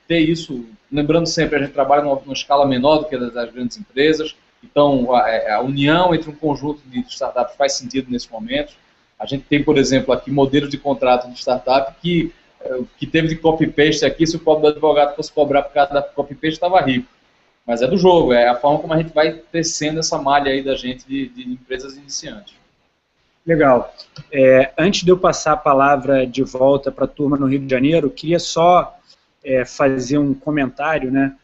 ter isso, lembrando sempre, a gente trabalha numa escala menor do que das grandes empresas, então a união entre um conjunto de startups faz sentido nesse momento. A gente tem, por exemplo, aqui modelos de contrato de startup que teve de copy-paste aqui, se o pobre do advogado fosse cobrar por causa da copy-paste, estava rico. Mas é do jogo, é a forma como a gente vai crescendo essa malha aí da gente de empresas iniciantes. Legal. Antes de eu passar a palavra de volta para a turma no Rio de Janeiro, queria só fazer um comentário, né?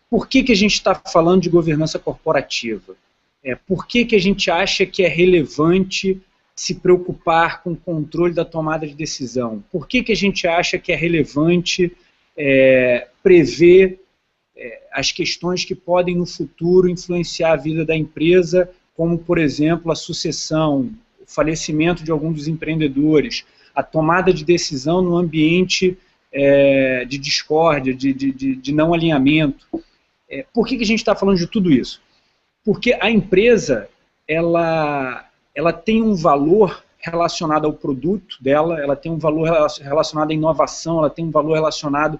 Por que a gente está falando de governança corporativa? Por que a gente acha que é relevante se preocupar com o controle da tomada de decisão? Por que a gente acha que é relevante prever as questões que podem no futuro influenciar a vida da empresa, como, por exemplo, a sucessão, o falecimento de alguns dos empreendedores, a tomada de decisão no ambiente de discórdia, de não alinhamento? Por que a gente está falando de tudo isso? Porque a empresa, ela tem um valor relacionado ao produto dela, ela tem um valor relacionado à inovação, ela tem um valor relacionado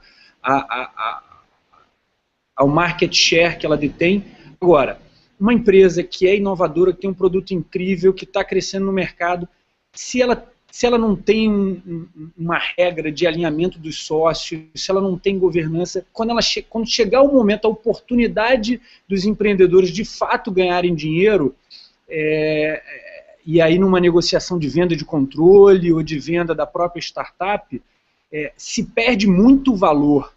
ao market share que ela detém. Agora, uma empresa que é inovadora, que tem um produto incrível, que está crescendo no mercado, se ela não tem uma regra de alinhamento dos sócios, se ela não tem governança, quando chegar o momento, a oportunidade dos empreendedores de fato ganharem dinheiro, e aí numa negociação de venda de controle ou de venda da própria startup, se perde muito valor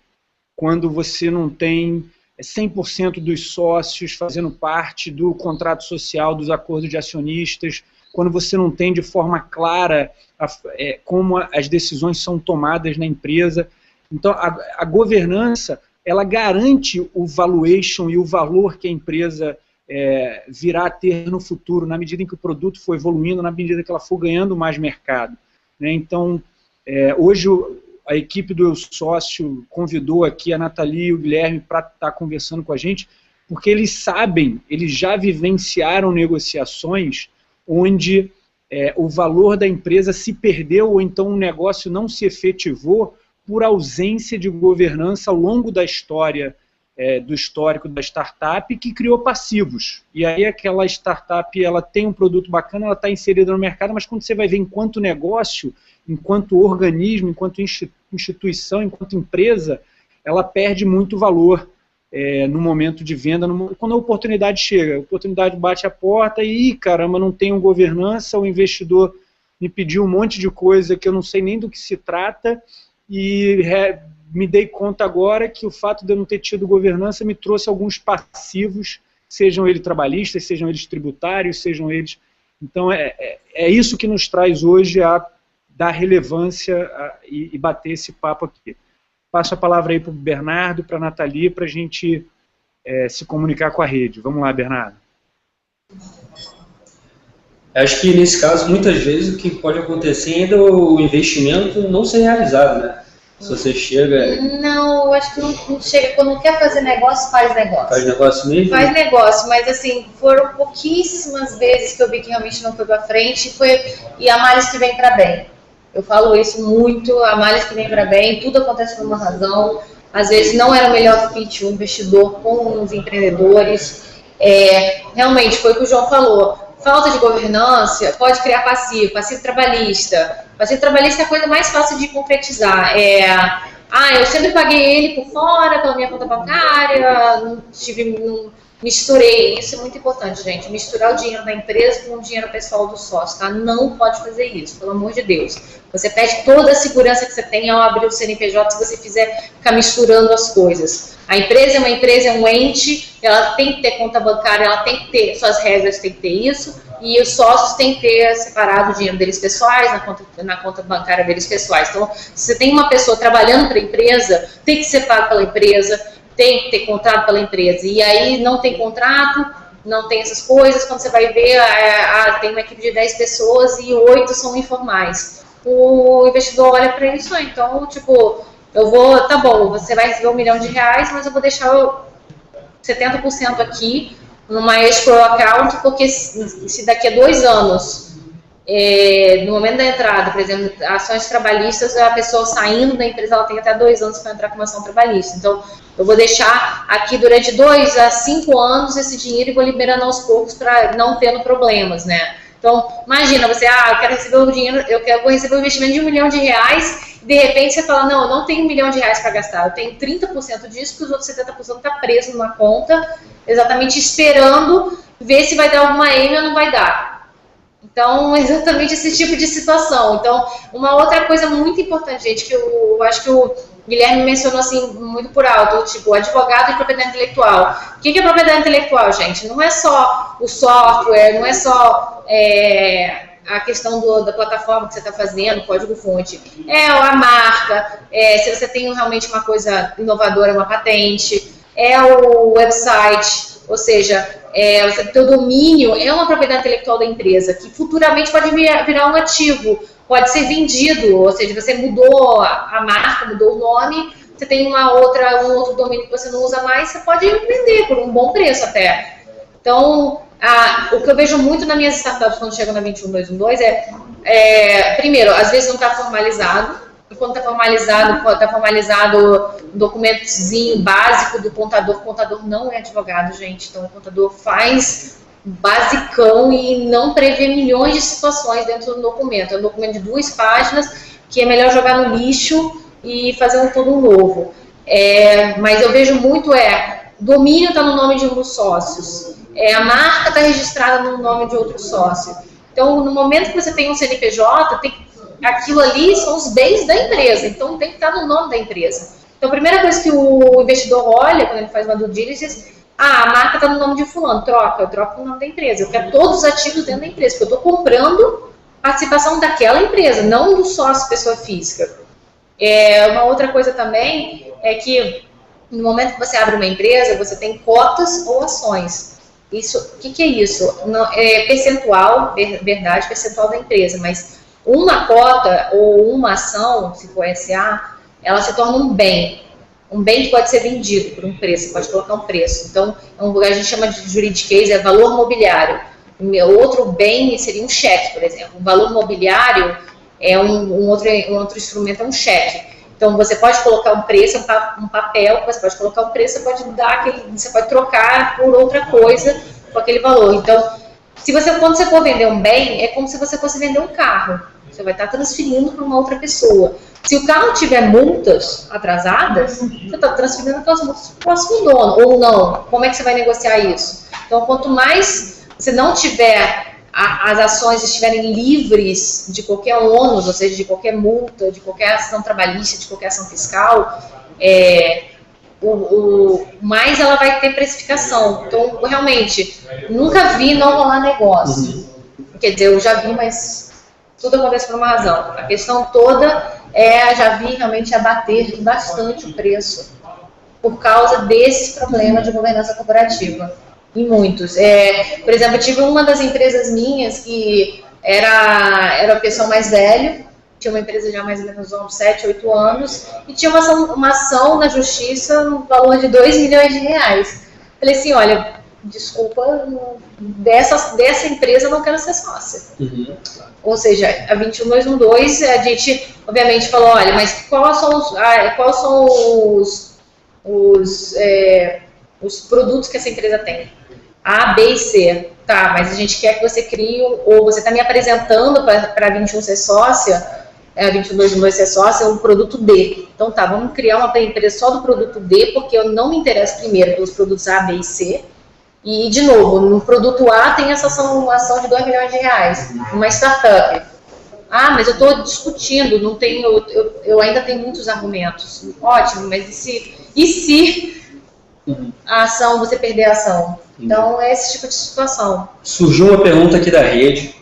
quando você não tem 100% dos sócios fazendo parte do contrato social, dos acordos de acionistas, quando você não tem de forma clara como as decisões são tomadas na empresa. Então, a governança, ela garante o valuation e o valor que a empresa virá a ter no futuro, na medida em que o produto for evoluindo, na medida que ela for ganhando mais mercado. Né? Então, hoje a equipe do Eu Sócio convidou aqui a Nathalie e o Guilherme para estar conversando com a gente, porque eles sabem, eles já vivenciaram negociações onde o valor da empresa se perdeu ou então o negócio não se efetivou por ausência de governança ao longo da história, do histórico da startup, que criou passivos. E aí aquela startup, ela tem um produto bacana, ela está inserida no mercado, mas quando você vai ver enquanto negócio, enquanto organismo, enquanto instituição, enquanto empresa, ela perde muito valor no momento de venda, quando a oportunidade chega. A oportunidade bate a porta e, caramba, não tenho governança, o investidor me pediu um monte de coisa que eu não sei nem do que se trata e me dei conta agora que o fato de eu não ter tido governança me trouxe alguns passivos, sejam eles trabalhistas, sejam eles tributários, sejam eles... Então, é isso que nos traz hoje a dar relevância e bater esse papo aqui. Passo a palavra aí para o Bernardo, para a Nathalie, para a gente se comunicar com a rede. Vamos lá, Bernardo. Acho que nesse caso, muitas vezes, o que pode acontecer ainda é o investimento não ser realizado, né? Se você chega... Não, acho que não chega. Quando quer fazer negócio, faz negócio. Faz negócio mesmo? Faz negócio, mas assim, foram pouquíssimas vezes que eu vi que realmente não foi para frente, e a males que vem para bem. Eu falo isso muito, a males que vem para bem, tudo acontece por uma razão. Às vezes não era o melhor fit o investidor com os empreendedores. Realmente, foi o que o João falou. falta de governança pode criar passivo trabalhista. Passivo trabalhista é a coisa mais fácil de concretizar. Eu sempre paguei ele por fora, pela minha conta bancária, misturei. Isso é muito importante, gente. Misturar o dinheiro da empresa com o dinheiro pessoal do sócio, tá? Não pode fazer isso, pelo amor de Deus. Você perde toda a segurança que você tem ao abrir o CNPJ se você ficar misturando as coisas. A empresa é uma empresa, é um ente, ela tem que ter conta bancária, ela tem que ter, suas regras tem que ter isso, e os sócios têm que ter separado o dinheiro deles pessoais na conta bancária deles pessoais. Então, se você tem uma pessoa trabalhando para a empresa, tem que ser pago pela empresa, tem que ter contrato pela empresa. E aí não tem contrato, não tem essas coisas, quando você vai ver, tem uma equipe de 10 pessoas e 8 são informais. O investidor olha para isso, então, tipo, tá bom, você vai receber R$1 milhão, mas eu vou deixar 70% aqui numa escrow account, porque se daqui a 2 anos, no momento da entrada, por exemplo, ações trabalhistas, a pessoa saindo da empresa, ela tem até 2 anos para entrar com uma ação trabalhista. Então, eu vou deixar aqui durante 2 a 5 anos esse dinheiro e vou liberando aos poucos para não tendo problemas, né? Então, imagina, você, eu quero receber o dinheiro, vou receber o investimento de R$1 milhão, e de repente você fala, não, eu não tenho R$1 milhão para gastar, eu tenho 30% disso, porque os outros 70% está preso numa conta, exatamente esperando ver se vai dar alguma M ou não vai dar. Então, exatamente esse tipo de situação. Então, uma outra coisa muito importante, gente, que eu acho que o Guilherme mencionou assim muito por alto, tipo, advogado e propriedade intelectual. O que é propriedade intelectual, gente? Não é só o software, não é só a questão da plataforma que você está fazendo, código-fonte. É a marca, se você tem realmente uma coisa inovadora, uma patente, é o website, ou seja, o teu domínio é uma propriedade intelectual da empresa, que futuramente pode virar um ativo, pode ser vendido, ou seja, você mudou a marca, mudou o nome, você tem um outro domínio que você não usa mais, você pode vender por um bom preço até. Então, o que eu vejo muito nas minhas startups quando chegam na 21212 primeiro, às vezes não está formalizado, e quando está formalizado um documentozinho básico do contador. O contador não é advogado, gente, então o contador faz basicão e não prevê milhões de situações dentro do documento. É um documento de 2 páginas que é melhor jogar no lixo e fazer tudo novo. Mas eu vejo muito domínio está no nome de um dos sócios, a marca está registrada no nome de outro sócio. Então, no momento que você tem um CNPJ, aquilo ali são os bens da empresa, então tem que estar no nome da empresa. Então, a primeira coisa que o investidor olha quando ele faz uma due diligence, a marca está no nome de fulano, eu troco o nome da empresa, eu quero todos os ativos dentro da empresa, porque eu estou comprando participação daquela empresa, não do sócio pessoa física. Uma outra coisa também é que no momento que você abre uma empresa, você tem cotas ou ações. O que é isso? É percentual, verdade, percentual da empresa, mas uma cota ou uma ação, se for SA, ela se torna um bem que pode ser vendido por um preço, você pode colocar um preço. Então, a gente chama de juridiquês, valor mobiliário. Outro bem seria um cheque, por exemplo. Um valor mobiliário é um outro instrumento, é um cheque. Então, você pode colocar um preço, um papel, você pode colocar um preço, você pode trocar por outra coisa com aquele valor. Então, quando você for vender um bem, é como se você fosse vender um carro. Você vai estar transferindo para uma outra pessoa. Se o carro tiver multas atrasadas, você está transferindo aquelas multas para o próximo dono, ou não. Como é que você vai negociar isso? Então, quanto mais você não tiver, as ações estiverem livres de qualquer ônus, ou seja, de qualquer multa, de qualquer ação trabalhista, de qualquer ação fiscal, mais ela vai ter precificação. Então, realmente, nunca vi não rolar negócio. Quer dizer, eu já vi, mas tudo acontece por uma razão. A questão toda já vi realmente abater bastante o preço por causa desses problemas de governança corporativa. E muitos. Por exemplo, eu tive uma das empresas minhas que era o pessoal mais velho, tinha uma empresa já mais ou menos uns 7, 8 anos, e tinha uma ação na justiça no valor de R$2 milhões. Falei assim, olha, desculpa, dessa empresa eu não quero ser sócia. Ou seja, a 21212, a gente obviamente falou, olha, mas quais são os produtos que essa empresa tem? A, B e C. Tá, mas a gente quer que você crie, ou você está me apresentando para 21 ser sócia, 22 ser sócia, o produto D. Então tá, vamos criar uma empresa só do produto D, porque eu não me interesso primeiro pelos produtos A, B e C. E, de novo, no produto A tem essa uma ação de R$2 milhões, uma startup. Ah, mas eu estou discutindo, não tenho, eu ainda tenho muitos argumentos. Ótimo, mas e se a ação, você perder a ação? Então, é esse tipo de situação. Surgiu uma pergunta aqui da rede.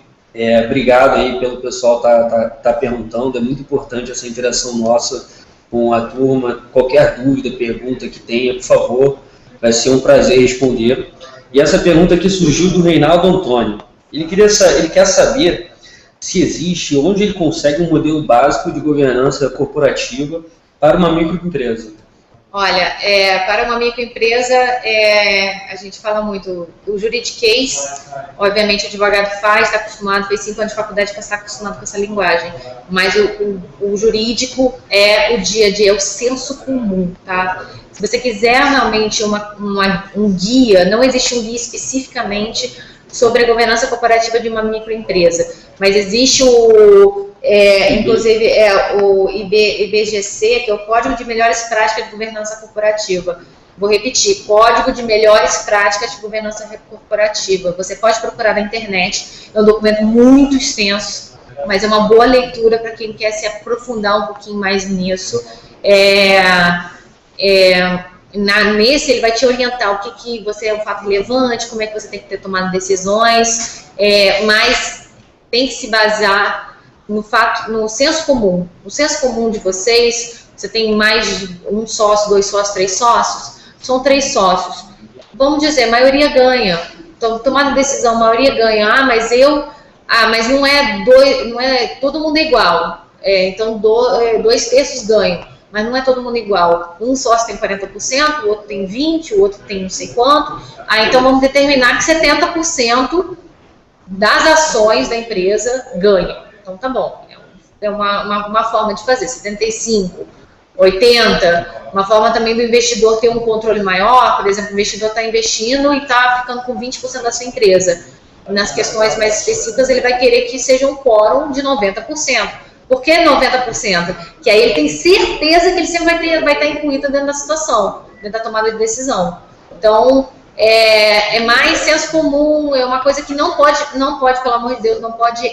Obrigado aí pelo pessoal tá perguntando. É muito importante essa interação nossa com a turma. Qualquer dúvida, pergunta que tenha, por favor, vai ser um prazer responder. E essa pergunta aqui surgiu do Reinaldo Antônio. Ele quer saber se existe, onde ele consegue um modelo básico de governança corporativa para uma microempresa. Olha, para uma microempresa, a gente fala muito, o juridiquês, obviamente o advogado fez 5 anos de faculdade para estar acostumado com essa linguagem, mas o jurídico é o dia a dia, é o senso comum, tá? Se você quiser realmente um guia, não existe um guia especificamente sobre a governança corporativa de uma microempresa, mas existe inclusive o IBGC, que é o Código de Melhores Práticas de Governança Corporativa. Vou repetir, Código de Melhores Práticas de Governança Corporativa. Você pode procurar na internet, é um documento muito extenso, mas é uma boa leitura para quem quer se aprofundar um pouquinho mais nisso. Nesse ele vai te orientar o que você é um fato relevante, como é que você tem que ter tomado decisões, mas tem que se basear no senso comum. No senso comum de vocês, você tem mais de um sócio, 2 sócios, 3 sócios, são 3 sócios. Vamos dizer, a maioria ganha. Então, tomada decisão, a maioria ganha. Mas não é todo mundo é igual. Então, 2/3 ganham. Mas não é todo mundo igual. Um sócio tem 40%, o outro tem 20%, o outro tem não sei quanto. Então, vamos determinar que 70% das ações da empresa ganham. Então, tá bom. É uma forma de fazer. 75%, 80%. Uma forma também do investidor ter um controle maior. Por exemplo, o investidor está investindo e está ficando com 20% da sua empresa. Nas questões mais específicas, ele vai querer que seja um quórum de 90%. Por que 90%? Que aí ele tem certeza que ele sempre vai estar incluído dentro da situação, dentro da tomada de decisão. Então, é mais senso comum, é uma coisa que não pode, pelo amor de Deus, não pode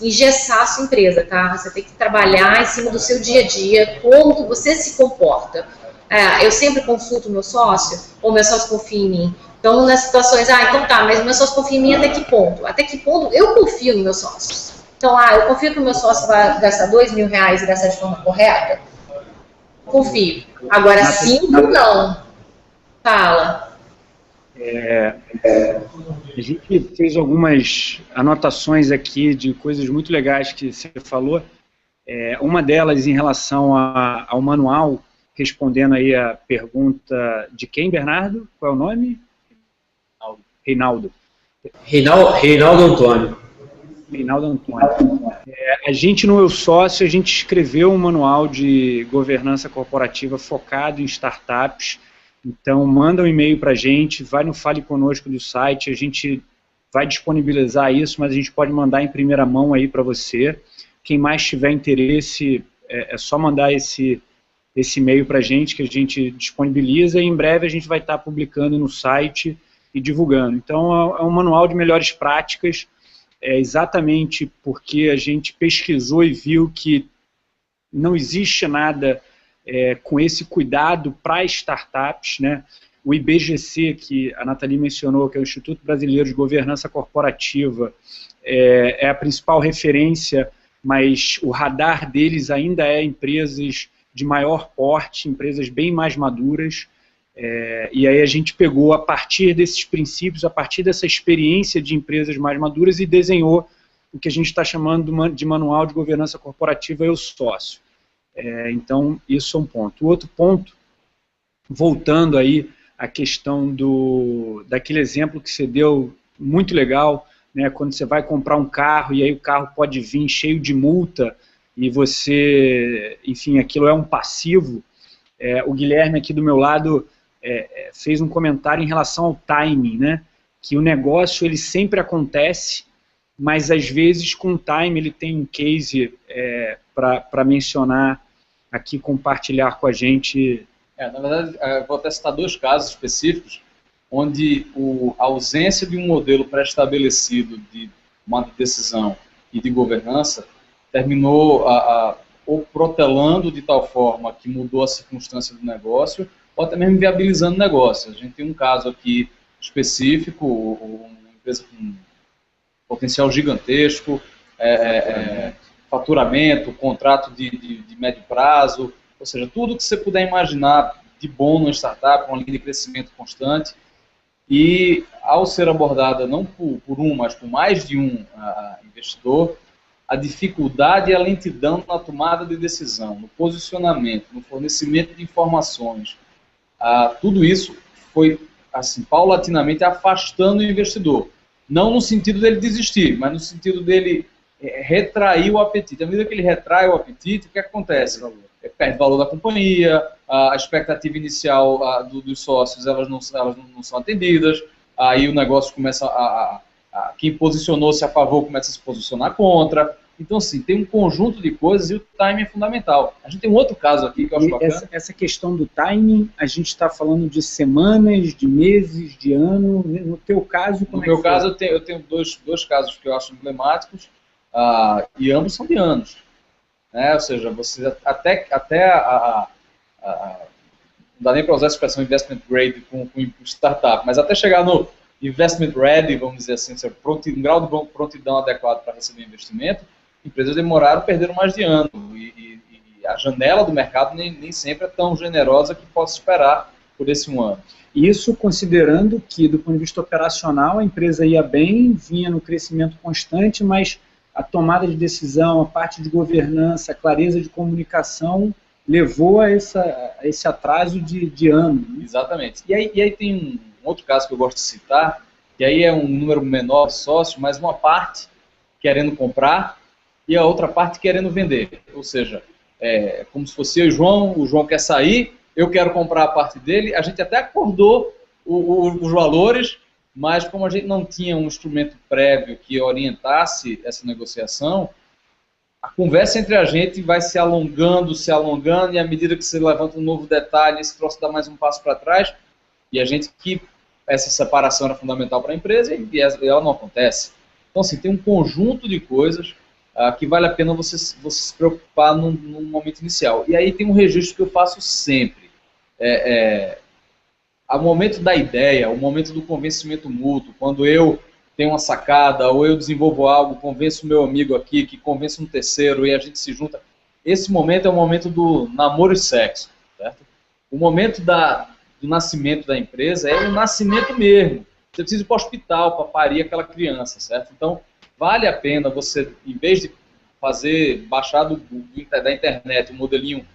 engessar a sua empresa, tá? Você tem que trabalhar em cima do seu dia a dia, como que você se comporta. Eu sempre consulto o meu sócio, ou meu sócio confia em mim. Então, nas situações, então tá, mas o meu sócio confia em mim até que ponto? Até que ponto eu confio nos meus sócios? Então, eu confio que o meu sócio vai gastar R$2 mil e gastar de forma correta? Confio. Agora, 5 não. Fala. A gente fez algumas anotações aqui de coisas muito legais que você falou. Uma delas em relação ao manual, respondendo aí a pergunta de quem, Bernardo? Qual é o nome? Reinaldo. Reinaldo Antônio. Reinaldo Antônio. A gente, no Eu Sócio, a gente escreveu um manual de governança corporativa focado em startups. Então, manda um e-mail para a gente, vai no Fale Conosco do site, a gente vai disponibilizar isso, mas a gente pode mandar em primeira mão aí para você. Quem mais tiver interesse, é só mandar esse e-mail para a gente, que a gente disponibiliza, e em breve a gente vai estar publicando no site e divulgando. Então, é um manual de melhores práticas, exatamente porque a gente pesquisou e viu que não existe nada com esse cuidado para startups, né? O IBGC, que a Nathalie mencionou, que é o Instituto Brasileiro de Governança Corporativa, é a principal referência, mas o radar deles ainda é empresas de maior porte, empresas bem mais maduras, e aí a gente pegou a partir desses princípios, a partir dessa experiência de empresas mais maduras e desenhou o que a gente está chamando de Manual de Governança Corporativa Eu Sócio. Então, isso é um ponto. O outro ponto, voltando aí à questão daquele exemplo que você deu, muito legal, né, quando você vai comprar um carro e aí o carro pode vir cheio de multa e você, enfim, aquilo é um passivo. O Guilherme aqui do meu lado fez um comentário em relação ao timing, né, que o negócio ele sempre acontece, mas às vezes com o time ele tem um case para mencionar aqui, compartilhar com a gente. Na verdade, vou até citar 2 casos específicos, onde a ausência de um modelo pré-estabelecido de tomada de decisão e de governança terminou ou protelando de tal forma que mudou a circunstância do negócio, ou até mesmo viabilizando o negócio. A gente tem um caso aqui específico, uma empresa com potencial gigantesco, faturamento, contrato de médio prazo, ou seja, tudo que você puder imaginar de bom numa startup, uma linha de crescimento constante, e ao ser abordada não por um, mas por mais de um investidor, a dificuldade e a lentidão na tomada de decisão, no posicionamento, no fornecimento de informações, tudo isso foi, assim, paulatinamente afastando o investidor. Não no sentido dele desistir, mas no sentido dele retrair o apetite. À medida que ele retrai o apetite, o que acontece? Perde o valor da companhia, a expectativa inicial dos sócios elas não são atendidas, aí o negócio começa quem posicionou-se a favor começa a se posicionar contra. Então, assim, tem um conjunto de coisas e o timing é fundamental. A gente tem um outro caso aqui que eu acho bacana. Essa questão do timing, a gente está falando de semanas, de meses, de ano. No teu caso, como é que foi? No meu caso, eu tenho dois casos que eu acho emblemáticos, e ambos são de anos. Ou seja, você até não dá nem para usar a expressão investment grade com startup, mas até chegar no investment ready, vamos dizer assim, um grau de prontidão adequado para receber investimento, empresas perderam mais de ano, e a janela do mercado nem sempre é tão generosa que possa esperar por esse um ano. Isso considerando que, do ponto de vista operacional, a empresa ia bem, vinha no crescimento constante, mas a tomada de decisão, a parte de governança, a clareza de comunicação levou a esse atraso de ano. Né? Exatamente. E aí tem um outro caso que eu gosto de citar, que aí é um número menor de sócios, mas uma parte querendo comprar e a outra parte querendo vender. Ou seja, como se fosse eu e o João quer sair, eu quero comprar a parte dele, a gente até acordou os valores, mas como a gente não tinha um instrumento prévio que orientasse essa negociação, a conversa entre a gente vai se alongando, e à medida que você levanta um novo detalhe, esse troço dá mais um passo para trás, e a gente que essa separação era fundamental para a empresa e ela não acontece. Então, assim, tem um conjunto de coisas que vale a pena você se preocupar no momento inicial. E aí tem um registro que eu faço sempre. O momento da ideia, o momento do convencimento mútuo, quando eu tenho uma sacada ou eu desenvolvo algo, convenço o meu amigo aqui, que convence um terceiro e a gente se junta. Esse momento é o momento do namoro e sexo, certo? O momento do nascimento da empresa é o nascimento mesmo. Você precisa ir para o hospital para parir aquela criança, certo? Então, vale a pena você, em vez de baixar da internet um modelinho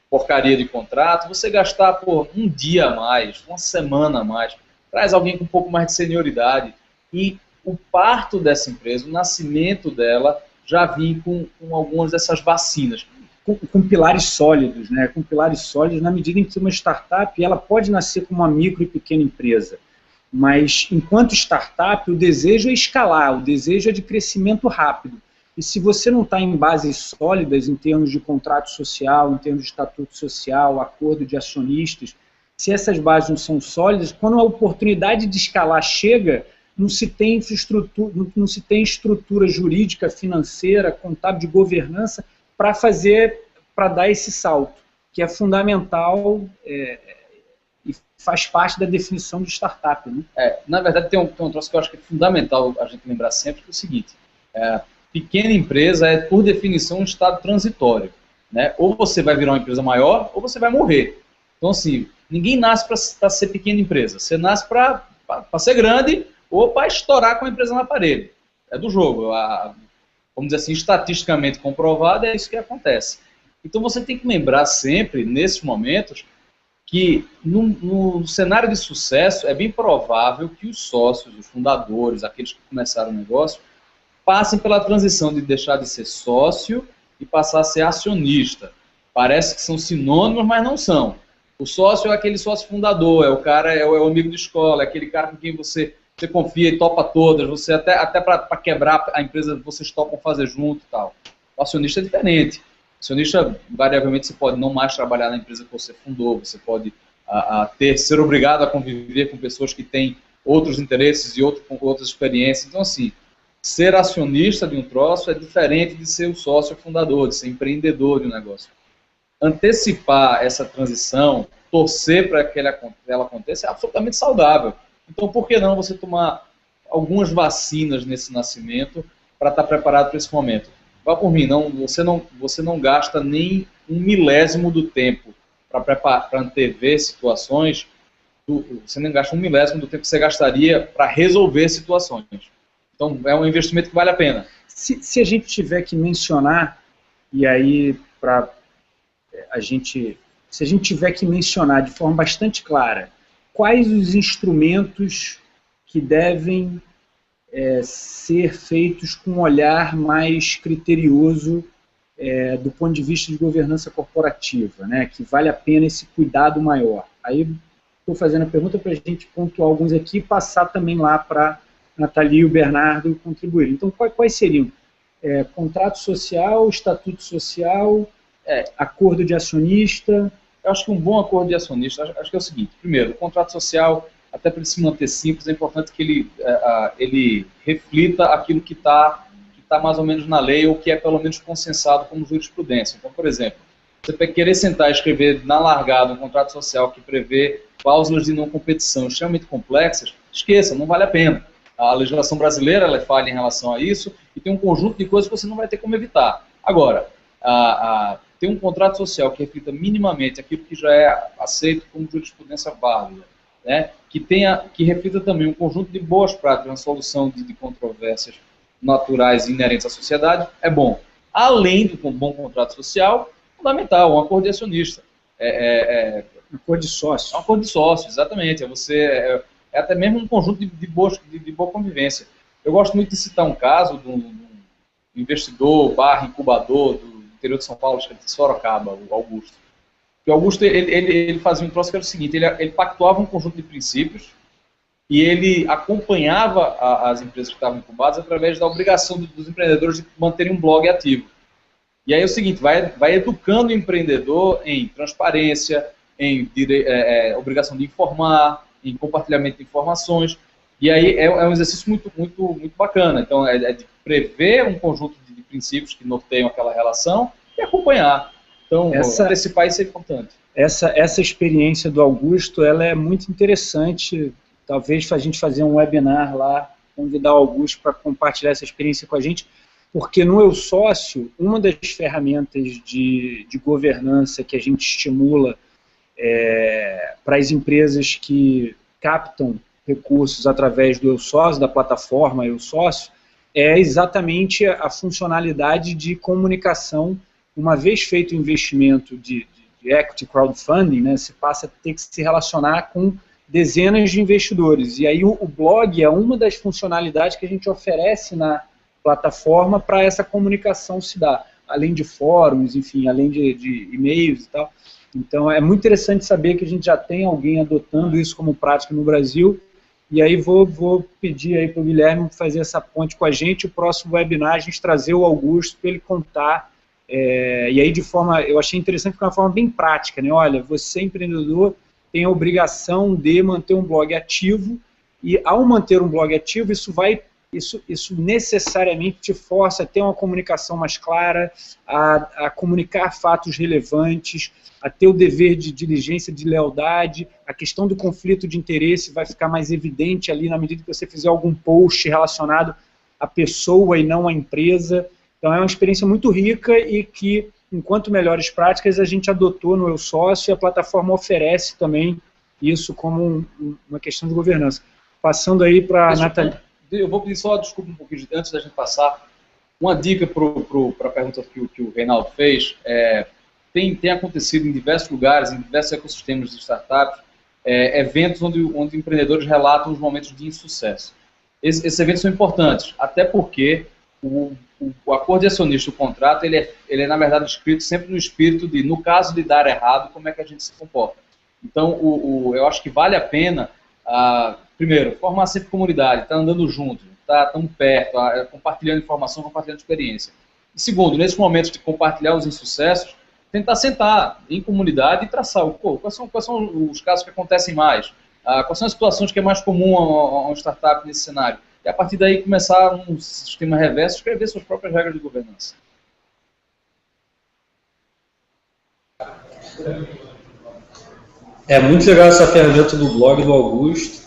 porcaria de contrato, você gastar um dia a mais, uma semana a mais, traz alguém com um pouco mais de senioridade e o parto dessa empresa, o nascimento dela, já vem com algumas dessas vacinas. Com pilares sólidos, né? Com pilares sólidos na medida em que uma startup ela pode nascer como uma micro e pequena empresa, mas enquanto startup o desejo é escalar, o desejo é de crescimento rápido. E se você não está em bases sólidas em termos de contrato social, em termos de estatuto social, acordo de acionistas, se essas bases não são sólidas, quando a oportunidade de escalar chega, não se tem infraestrutura, não se tem estrutura jurídica, financeira, contábil, de governança para dar esse salto, que é fundamental e faz parte da definição de startup. Né? Na verdade, tem um troço que eu acho que é fundamental a gente lembrar sempre, que é o seguinte, pequena empresa é, por definição, um estado transitório. Né? Ou você vai virar uma empresa maior, ou você vai morrer. Então, assim, ninguém nasce para ser pequena empresa. Você nasce para ser grande ou para estourar com a empresa na parede. É do jogo. Vamos dizer assim, estatisticamente comprovado, é isso que acontece. Então, você tem que lembrar sempre, nesses momentos, que no cenário de sucesso é bem provável que os sócios, os fundadores, aqueles que começaram o negócio, passem pela transição de deixar de ser sócio e passar a ser acionista. Parece que são sinônimos, mas não são. O sócio é aquele sócio fundador, é o cara, é o amigo de escola, é aquele cara com quem você você confia e topa todas, você até para quebrar a empresa, vocês topam fazer junto e tal. O acionista é diferente. O acionista, variavelmente, você pode não mais trabalhar na empresa que você fundou, você pode ser obrigado a conviver com pessoas que têm outros interesses e outras experiências. Então, assim, ser acionista de um troço é diferente de ser o sócio fundador, de ser empreendedor de um negócio. Antecipar essa transição, torcer para que ela aconteça, é absolutamente saudável. Então, por que não você tomar algumas vacinas nesse nascimento para estar preparado para esse momento? Vá por mim, você não gasta nem 1/1000 do tempo para antever situações, você não gasta 1/1000 do tempo que você gastaria para resolver situações. Então, é um investimento que vale a pena. Se a gente tiver que mencionar, e aí, se a gente tiver que mencionar de forma bastante clara, quais os instrumentos que devem ser feitos com um olhar mais criterioso do ponto de vista de governança corporativa, né, que vale a pena esse cuidado maior. Aí estou fazendo a pergunta para a gente pontuar alguns aqui e passar também lá para Nathalie e o Bernardo contribuir. Então, quais seriam? Contrato social, estatuto social, acordo de acionista? Eu acho que um bom acordo de acionista, acho que é o seguinte: primeiro, o contrato social, até para ele se manter simples, é importante que ele reflita aquilo que está mais ou menos na lei, ou que é pelo menos consensado como jurisprudência. Então, por exemplo, você vai querer sentar e escrever na largada um contrato social que prevê cláusulas de não competição extremamente complexas, esqueça, não vale a pena. A legislação brasileira ela é falha em relação a isso, e tem um conjunto de coisas que você não vai ter como evitar. Agora, ter um contrato social que reflita minimamente aquilo que já é aceito como jurisprudência válida, né? Que reflita também um conjunto de boas práticas na solução de controvérsias naturais e inerentes à sociedade, é bom. Além do bom contrato social, fundamental, um acordo de acionista. Um acordo de sócio. Um acordo de sócio, exatamente. É até mesmo um conjunto de boa convivência. Eu gosto muito de citar um caso de um investidor / incubador do interior de São Paulo, acho que é de Sorocaba, o Augusto. O Augusto ele fazia um troço que era o seguinte: ele pactuava um conjunto de princípios e ele acompanhava as empresas que estavam incubadas através da obrigação dos empreendedores de manterem um blog ativo. E aí é o seguinte, vai educando o empreendedor em transparência, em obrigação de informar, em compartilhamento de informações. E aí é um exercício muito bacana. Então, é de prever um conjunto de princípios que norteiam aquela relação e acompanhar. Então, antecipar isso é importante. Essa experiência do Augusto, ela é muito interessante. Talvez a gente fazer um webinar lá, convidar o Augusto para compartilhar essa experiência com a gente, porque no Eu Sócio, uma das ferramentas de governança que a gente estimula para as empresas que captam recursos através do Eu Sócio, da plataforma Eu Sócio, é exatamente a funcionalidade de comunicação. Uma vez feito o investimento de equity crowdfunding, né, você passa a ter que se relacionar com dezenas de investidores. E aí o blog é uma das funcionalidades que a gente oferece na plataforma para essa comunicação se dar, além de fóruns, enfim, além de e-mails e tal. Então é muito interessante saber que a gente já tem alguém adotando isso como prática no Brasil. E aí vou pedir aí para o Guilherme fazer essa ponte com a gente. O próximo webinar a gente trazer o Augusto para ele contar. E aí eu achei interessante porque é uma forma bem prática, né? Olha, você empreendedor tem a obrigação de manter um blog ativo, e ao manter um blog ativo, isso necessariamente te força a ter uma comunicação mais clara, a comunicar fatos relevantes, a ter o dever de diligência, de lealdade. A questão do conflito de interesse vai ficar mais evidente ali na medida que você fizer algum post relacionado à pessoa e não à empresa. Então é uma experiência muito rica e que, enquanto melhores práticas, a gente adotou no Eu Sócio, e a plataforma oferece também isso como uma questão de governança. Passando aí para a Nathalie. Eu vou pedir só, desculpa um pouquinho, antes da gente passar, uma dica para a pergunta que o Reinaldo fez. Tem acontecido em diversos lugares, em diversos ecossistemas de startups, eventos onde empreendedores relatam os momentos de insucesso. Esses eventos são importantes, até porque o acordo de acionista, o contrato, ele é na verdade escrito sempre no espírito de, no caso de dar errado, como é que a gente se comporta. Então, eu acho que vale a pena, primeiro, formar sempre comunidade, estar andando junto, estar tão perto, compartilhando informação, compartilhando experiência. E segundo, nesses momentos de compartilhar os insucessos, tentar sentar em comunidade e traçar quais são os casos que acontecem mais, quais são as situações que é mais comum a um startup nesse cenário. E a partir daí começar um sistema reverso, escrever suas próprias regras de governança. É muito legal essa ferramenta do blog do Augusto,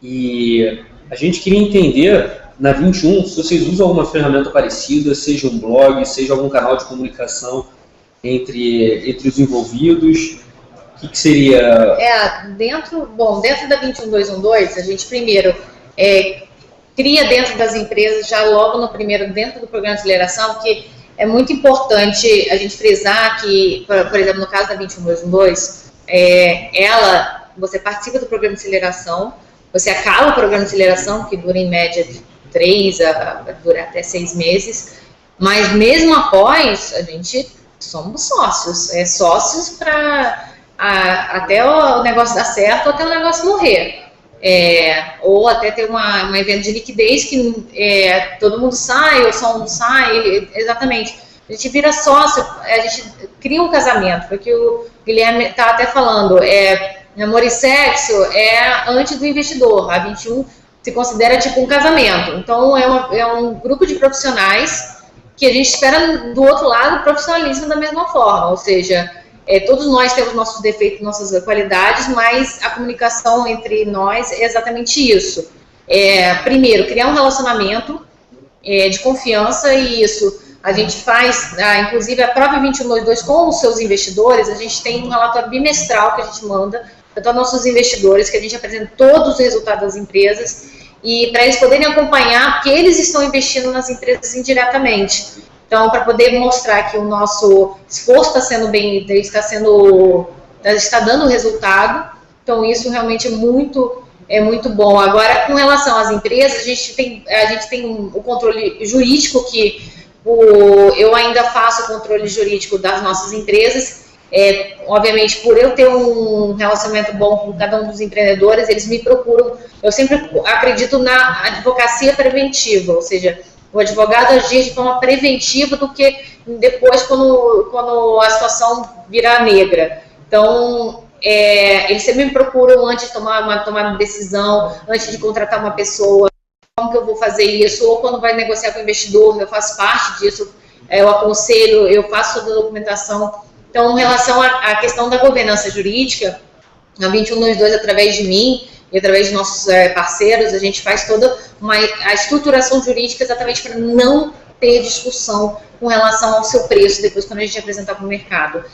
e a gente queria entender, na 21, se vocês usam alguma ferramenta parecida, seja um blog, seja algum canal de comunicação entre os envolvidos. O que seria? Dentro da 21212, a gente primeiro cria dentro das empresas, já logo no primeiro, dentro do programa de aceleração, que é muito importante a gente frisar que, por exemplo, no caso da 21212, você participa do programa de aceleração, você acaba o programa de aceleração, que dura em média de 3 dura até 6 meses, mas mesmo após, a gente somos sócios, sócios para até o negócio dar certo ou até o negócio morrer. Ou até ter um evento de liquidez que todo mundo sai ou só um sai, exatamente. A gente vira sócio, a gente cria um casamento, porque o Guilherme está até falando, amor e sexo antes do investidor, a 21 se considera tipo um casamento. Então é um grupo de profissionais que a gente espera do outro lado profissionalismo da mesma forma, ou seja, todos nós temos nossos defeitos, nossas qualidades, mas a comunicação entre nós é exatamente isso. Primeiro, criar um relacionamento de confiança, e isso a gente faz, inclusive a própria 2122 com os seus investidores, a gente tem um relatório bimestral que a gente manda para todos os nossos investidores, que a gente apresenta todos os resultados das empresas, e para eles poderem acompanhar, porque eles estão investindo nas empresas indiretamente. Então, para poder mostrar que o nosso esforço está sendo está dando resultado, então isso realmente é muito bom. Agora, com relação às empresas, a gente tem o controle jurídico, que eu ainda faço o controle jurídico das nossas empresas. Obviamente, por eu ter um relacionamento bom com cada um dos empreendedores, eles me procuram. Eu sempre acredito na advocacia preventiva, ou seja, o advogado agir de forma preventiva do que depois quando a situação virar negra. Então, eles sempre me procuram antes de tomar uma decisão, antes de contratar uma pessoa, como que eu vou fazer isso, ou quando vai negociar com o investidor, eu faço parte disso, eu aconselho, eu faço toda a documentação. Então, em relação à questão da governança jurídica, a 2122, através de mim e através de nossos parceiros, a gente faz toda a estruturação jurídica exatamente para não ter discussão com relação ao seu preço depois quando a gente apresentar para o mercado.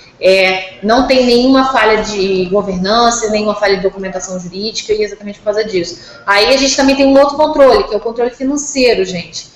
Não tem nenhuma falha de governança, nenhuma falha de documentação jurídica, e exatamente por causa disso. Aí a gente também tem um outro controle, que é o controle financeiro, gente.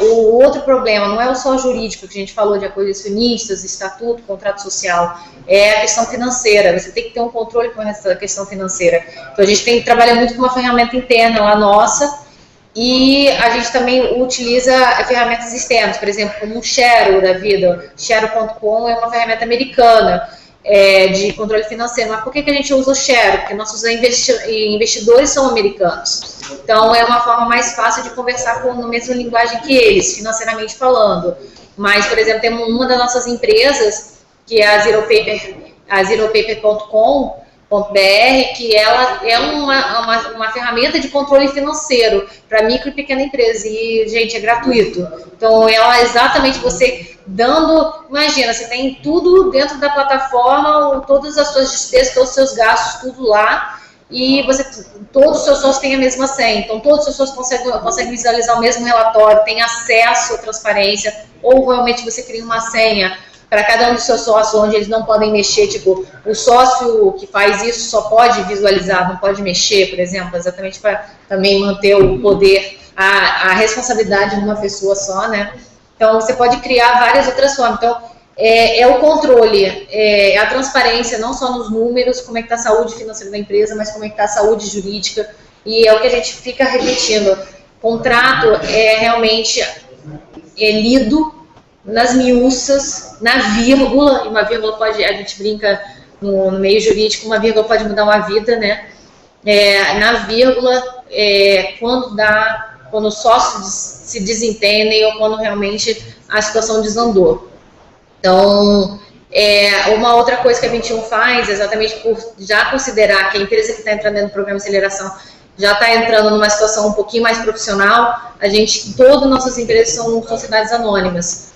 O outro problema não é só jurídico, que a gente falou de acordos acionistas, estatuto, contrato social, é a questão financeira. Você tem que ter um controle com essa questão financeira. Então a gente trabalha muito com uma ferramenta interna lá nossa, e a gente também utiliza ferramentas externas, por exemplo, como o Shero da vida. Shero.com é uma ferramenta americana de controle financeiro. Mas por que a gente usa o Shero? Porque nossos investidores são americanos. Então, é uma forma mais fácil de conversar na mesma linguagem que eles, financeiramente falando. Mas, por exemplo, temos uma das nossas empresas, que é a zeropaper.com.br, que ela é uma ferramenta de controle financeiro para micro e pequena empresa, e, gente, é gratuito. Então, ela é exatamente você imagina, você tem tudo dentro da plataforma, todas as suas despesas, todos os seus gastos, tudo lá, e todos os seus sócios têm a mesma senha, então todos os seus sócios conseguem visualizar o mesmo relatório, têm acesso à transparência, ou realmente você cria uma senha para cada um dos seus sócios, onde eles não podem mexer, tipo, o sócio que faz isso só pode visualizar, não pode mexer, por exemplo, exatamente para também manter o poder, a responsabilidade de uma pessoa só, né? Então, você pode criar várias outras formas. Então, o controle, a transparência, não só nos números, como é que está a saúde financeira da empresa, mas como é que está a saúde jurídica, e é o que a gente fica repetindo. Contrato realmente lido nas miúças, na vírgula, e uma vírgula a gente brinca no meio jurídico, uma vírgula pode mudar uma vida, né? na vírgula, quando os sócios se desentendem ou quando realmente a situação desandou. Então, uma outra coisa que a 21 faz, exatamente por já considerar que a empresa que está entrando dentro do programa de aceleração já está entrando numa situação um pouquinho mais profissional, todas nossas empresas são sociedades anônimas.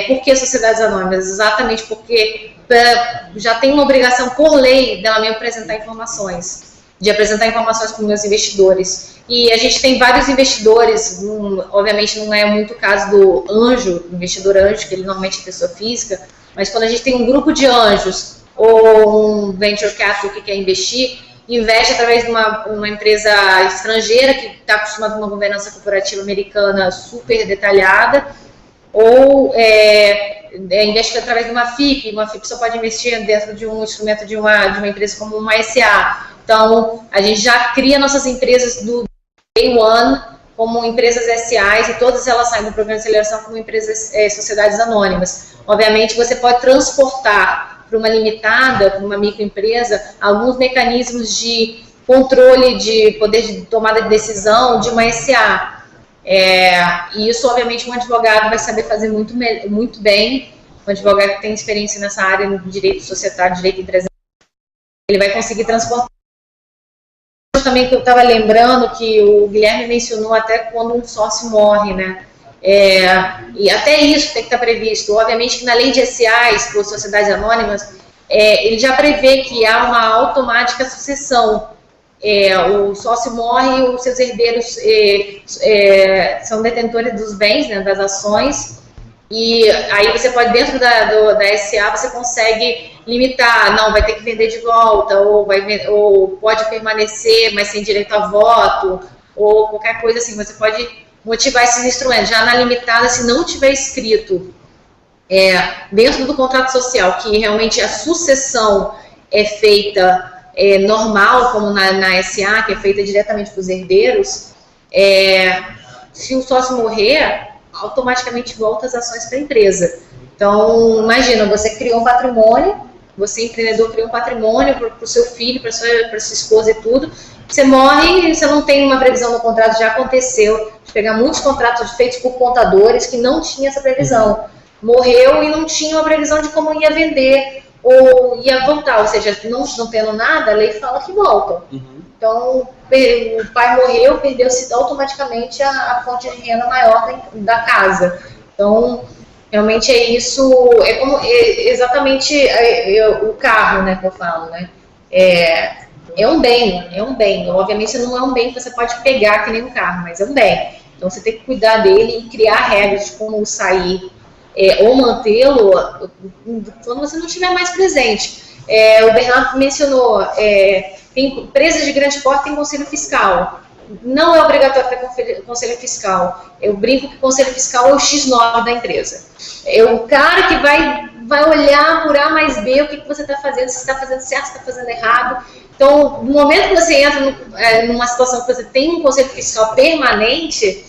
Por que sociedades anônimas? Exatamente porque já tem uma obrigação por lei dela mesmo apresentar informações, de apresentar informações para os meus investidores. E a gente tem vários investidores, obviamente não é muito o caso do anjo, investidor anjo, que ele normalmente é pessoa física, mas quando a gente tem um grupo de anjos ou um venture capital que quer investir, investe através de uma empresa estrangeira que está acostumada com uma governança corporativa americana super detalhada, ou investe através de uma FIP só pode investir dentro de um instrumento de uma empresa como uma SA. Então, a gente já cria nossas empresas do Day One como empresas SAs e todas elas saem do programa de aceleração como empresas, sociedades anônimas. Obviamente, você pode transportar para uma limitada, para uma microempresa, alguns mecanismos de controle de poder de tomada de decisão de uma SA. E isso, obviamente, um advogado vai saber fazer muito bem. Um advogado que tem experiência nessa área no direito societário, direito empresarial, ele vai conseguir transportar. Também que eu estava lembrando que o Guilherme mencionou até quando um sócio morre, né? E até isso tem que estar previsto. Obviamente que na lei de SAs, por sociedades anônimas, ele já prevê que há uma automática sucessão. O sócio morre e os seus herdeiros são detentores dos bens, né, das ações, e aí você pode, dentro da SA, você consegue limitar, não, vai ter que vender de volta, ou pode permanecer, mas sem direito a voto, ou qualquer coisa assim. Você pode motivar esses instrumentos. Já na limitada, se não tiver escrito dentro do contrato social que realmente a sucessão é feita normal, como na SA, que é feita diretamente para os herdeiros, se o sócio morrer, automaticamente volta as ações para a empresa. Então, imagina, você criou um patrimônio, você, empreendedor, criou um patrimônio para o seu filho, para sua esposa e tudo, você morre e você não tem uma previsão no contrato. Já aconteceu de pegar muitos contratos feitos por contadores que não tinham essa previsão. Morreu e não tinha uma previsão de como ia vender ou ia voltar, ou seja, não tendo nada, a lei fala que volta. Então, o pai morreu, perdeu-se automaticamente a fonte de renda maior da casa. Então, realmente é isso, exatamente o carro, né, que eu falo, né? É um bem. Obviamente não é um bem que você pode pegar que nem um carro, mas é um bem. Então, você tem que cuidar dele e criar regras de como sair ou mantê-lo quando você não estiver mais presente. O Bernardo mencionou, tem empresas de grande porte têm conselho fiscal. Não é obrigatório ter conselho fiscal. Eu brinco que o conselho fiscal é o X9 da empresa. É o cara que vai olhar por A mais B o que você está fazendo, se está fazendo certo, se está fazendo errado. Então, no momento que você entra numa situação que você tem um conselho fiscal permanente,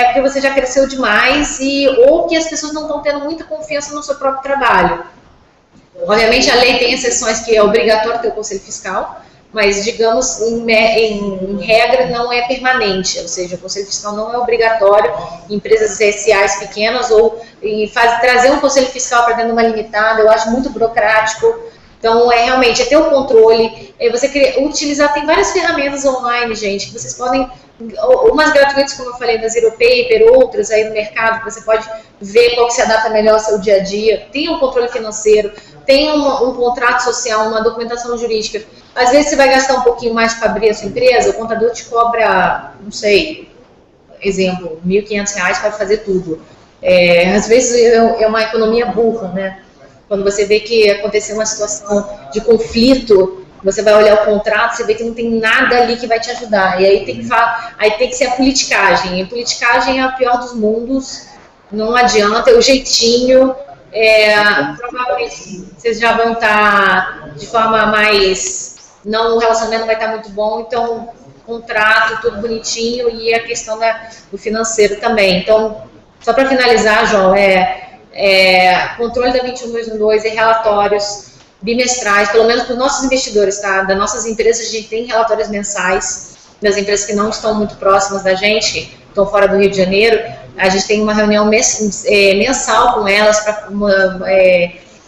porque você já cresceu demais ou que as pessoas não estão tendo muita confiança no seu próprio trabalho. Obviamente, a lei tem exceções que é obrigatório ter o conselho fiscal, mas, digamos, em regra, não é permanente, ou seja, o conselho fiscal não é obrigatório em empresas SAs pequenas, trazer um conselho fiscal para dentro de uma limitada, eu acho muito burocrático. Então, realmente, ter o controle, você utilizar, tem várias ferramentas online, gente, que vocês podem, umas gratuitas, como eu falei, da Zero Paper, outras aí no mercado, que você pode ver qual que se adapta melhor ao seu dia a dia. Tem um controle financeiro, tem um contrato social, uma documentação jurídica. Às vezes você vai gastar um pouquinho mais para abrir a sua empresa, o contador te cobra, não sei, exemplo, R$ 1.500 para fazer tudo. Às vezes é uma economia burra, né? Quando você vê que aconteceu uma situação de conflito, você vai olhar o contrato, você vê que não tem nada ali que vai te ajudar. E aí tem que ser a politicagem. E a politicagem é a pior dos mundos, não adianta, é o jeitinho. Provavelmente vocês já vão estar de forma mais... o relacionamento não vai estar muito bom, então contrato, tudo bonitinho, e a questão do financeiro também. Então, só para finalizar, João, controle da 21212 e relatórios bimestrais, pelo menos para os nossos investidores, tá? Das nossas empresas, a gente tem relatórios mensais, das empresas que não estão muito próximas da gente, que estão fora do Rio de Janeiro, a gente tem uma reunião mensal com elas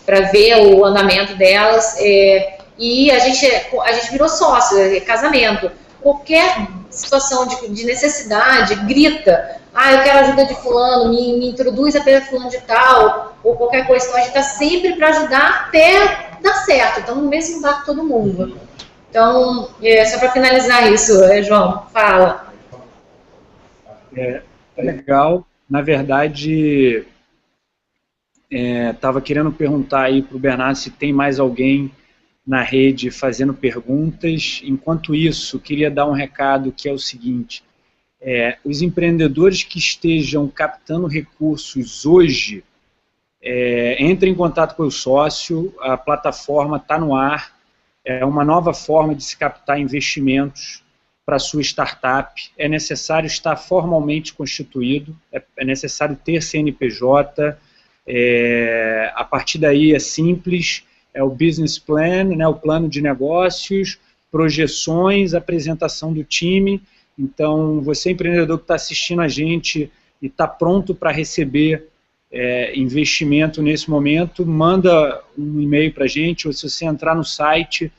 para ver o andamento delas, e a gente virou sócio, casamento. Qualquer situação de necessidade, grita, eu quero ajuda de fulano, me introduz até fulano de tal, ou qualquer coisa. Então a gente está sempre para ajudar até dar certo, então no mesmo barco todo mundo. Então, só para finalizar isso, João, fala. Legal. Na verdade, estava querendo perguntar aí para o Bernardo se tem mais alguém na rede fazendo perguntas. Enquanto isso, queria dar um recado que é o seguinte: os empreendedores que estejam captando recursos hoje, entrem em contato com o sócio, a plataforma está no ar, é uma nova forma de se captar investimentos para a sua startup. É necessário estar formalmente constituído, é necessário ter CNPJ, a partir daí é simples, é o business plan, né, o plano de negócios, projeções, apresentação do time. Então, você empreendedor que está assistindo a gente e está pronto para receber investimento nesse momento, manda um e-mail para a gente, ou se você entrar no site,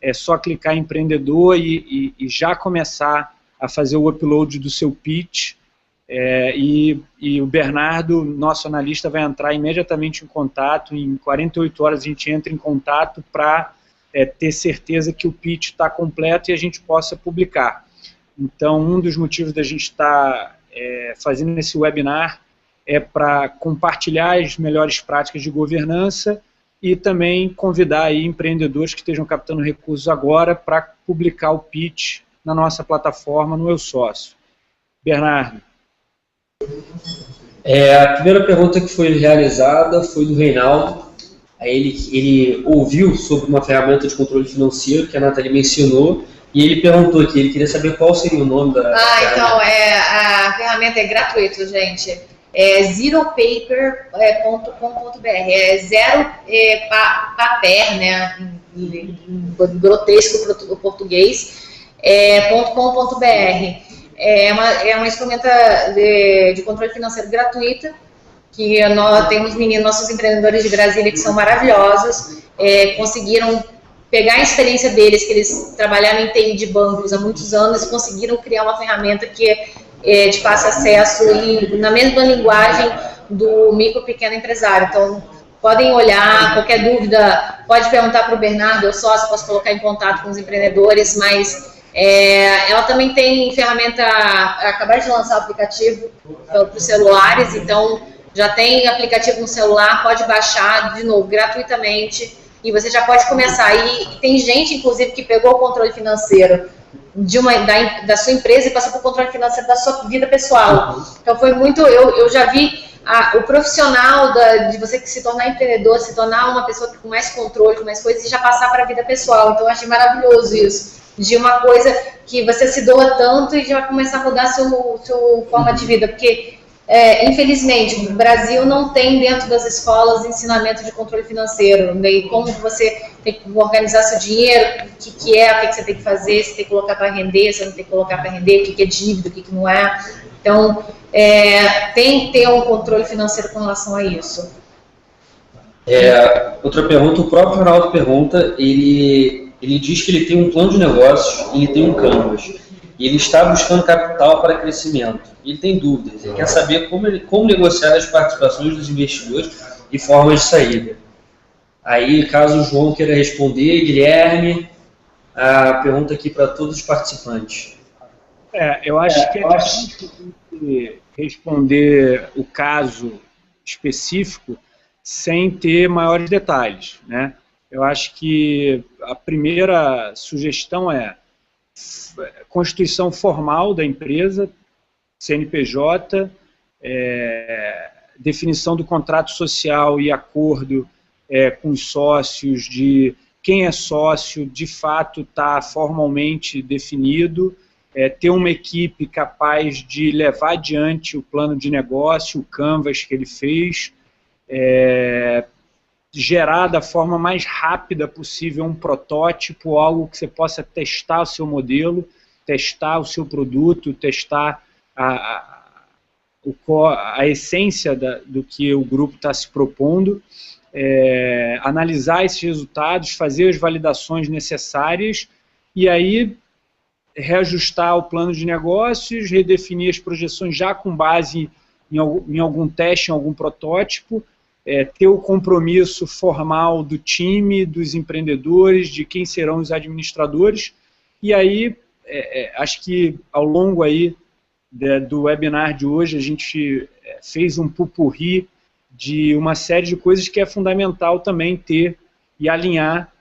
é só clicar em empreendedor e já começar a fazer o upload do seu pitch, e o Bernardo, nosso analista, vai entrar imediatamente em contato. Em 48 horas a gente entra em contato para ter certeza que o pitch está completo e a gente possa publicar. Então, um dos motivos da gente estar fazendo esse webinar é para compartilhar as melhores práticas de governança e também convidar aí empreendedores que estejam captando recursos agora para publicar o pitch na nossa plataforma, no Eu Sócio. Bernardo. A primeira pergunta que foi realizada foi do Reinaldo. Ele ouviu sobre uma ferramenta de controle financeiro que a Nathalie mencionou, e ele perguntou aqui, ele queria saber qual seria o nome da ferramenta. Então, a ferramenta é gratuita, gente. É zeropaper.com.br, zero paper, né, em grotesco português, .com.br. É uma instrumenta de controle financeiro gratuita, que nós temos nossos empreendedores de Brasília que são maravilhosos, conseguiram pegar a experiência deles, que eles trabalharam em TI de bancos há muitos anos, e conseguiram criar uma ferramenta que de fácil acesso e na mesma linguagem do micro pequeno empresário. Então, podem olhar, qualquer dúvida, pode perguntar para o Bernardo, eu sócio, posso colocar em contato com os empreendedores, mas ela também tem ferramenta, acabaram de lançar o aplicativo para os celulares, então já tem aplicativo no celular, pode baixar, de novo, gratuitamente, e você já pode começar. E tem gente, inclusive, que pegou o controle financeiro da sua empresa e passou para o controle financeiro da sua vida pessoal. Então foi muito, eu já vi o profissional de você se tornar empreendedor, se tornar uma pessoa com mais controle, com mais coisas, e já passar para a vida pessoal. Então eu achei maravilhoso isso, de uma coisa que você se doa tanto e já começar a mudar a sua forma de vida, porque infelizmente o Brasil não tem dentro das escolas ensinamento de controle financeiro, né? E como você tem que organizar seu dinheiro, o que você tem que fazer, se tem que colocar para render, se não tem que colocar para render, o que é dívida, o que não é. Então, tem que ter um controle financeiro com relação a isso. Outra pergunta, o próprio Ronaldo pergunta, ele diz que ele tem um plano de negócios, ele tem um Canvas, e ele está buscando capital para crescimento. Ele tem dúvidas, ele quer saber como negociar as participações dos investidores e formas de saída. Aí, caso o João queira responder, Guilherme, a pergunta aqui para todos os participantes. Eu acho que é difícil responder o caso específico sem ter maiores detalhes, né? Eu acho que a primeira sugestão é constituição formal da empresa, CNPJ, definição do contrato social e acordo com os sócios, de quem é sócio, de fato está formalmente definido, ter uma equipe capaz de levar adiante o plano de negócio, o Canvas que ele fez, gerar da forma mais rápida possível um protótipo, algo que você possa testar o seu modelo, testar o seu produto, testar a essência do que o grupo está se propondo, analisar esses resultados, fazer as validações necessárias e aí reajustar o plano de negócios, redefinir as projeções já com base em algum teste, em algum protótipo, ter o compromisso formal do time, dos empreendedores, de quem serão os administradores, e aí acho que ao longo aí do webinar de hoje a gente fez um pupurri de uma série de coisas que é fundamental também ter e alinhar,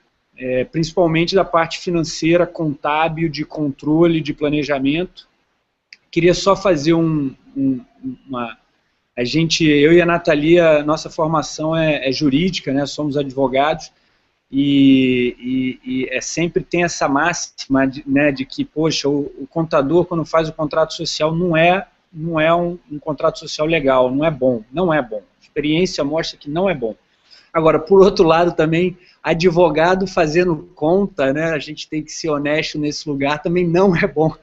principalmente da parte financeira, contábil, de controle, de planejamento. Queria só fazer eu e a Natalia, nossa formação é jurídica, né, somos advogados, e sempre tem essa máxima de que, poxa, o contador, quando faz o contrato social, não é um contrato social legal, não é bom. A experiência mostra que não é bom. Agora, por outro lado também, advogado fazendo conta, né, a gente tem que ser honesto nesse lugar, também não é bom.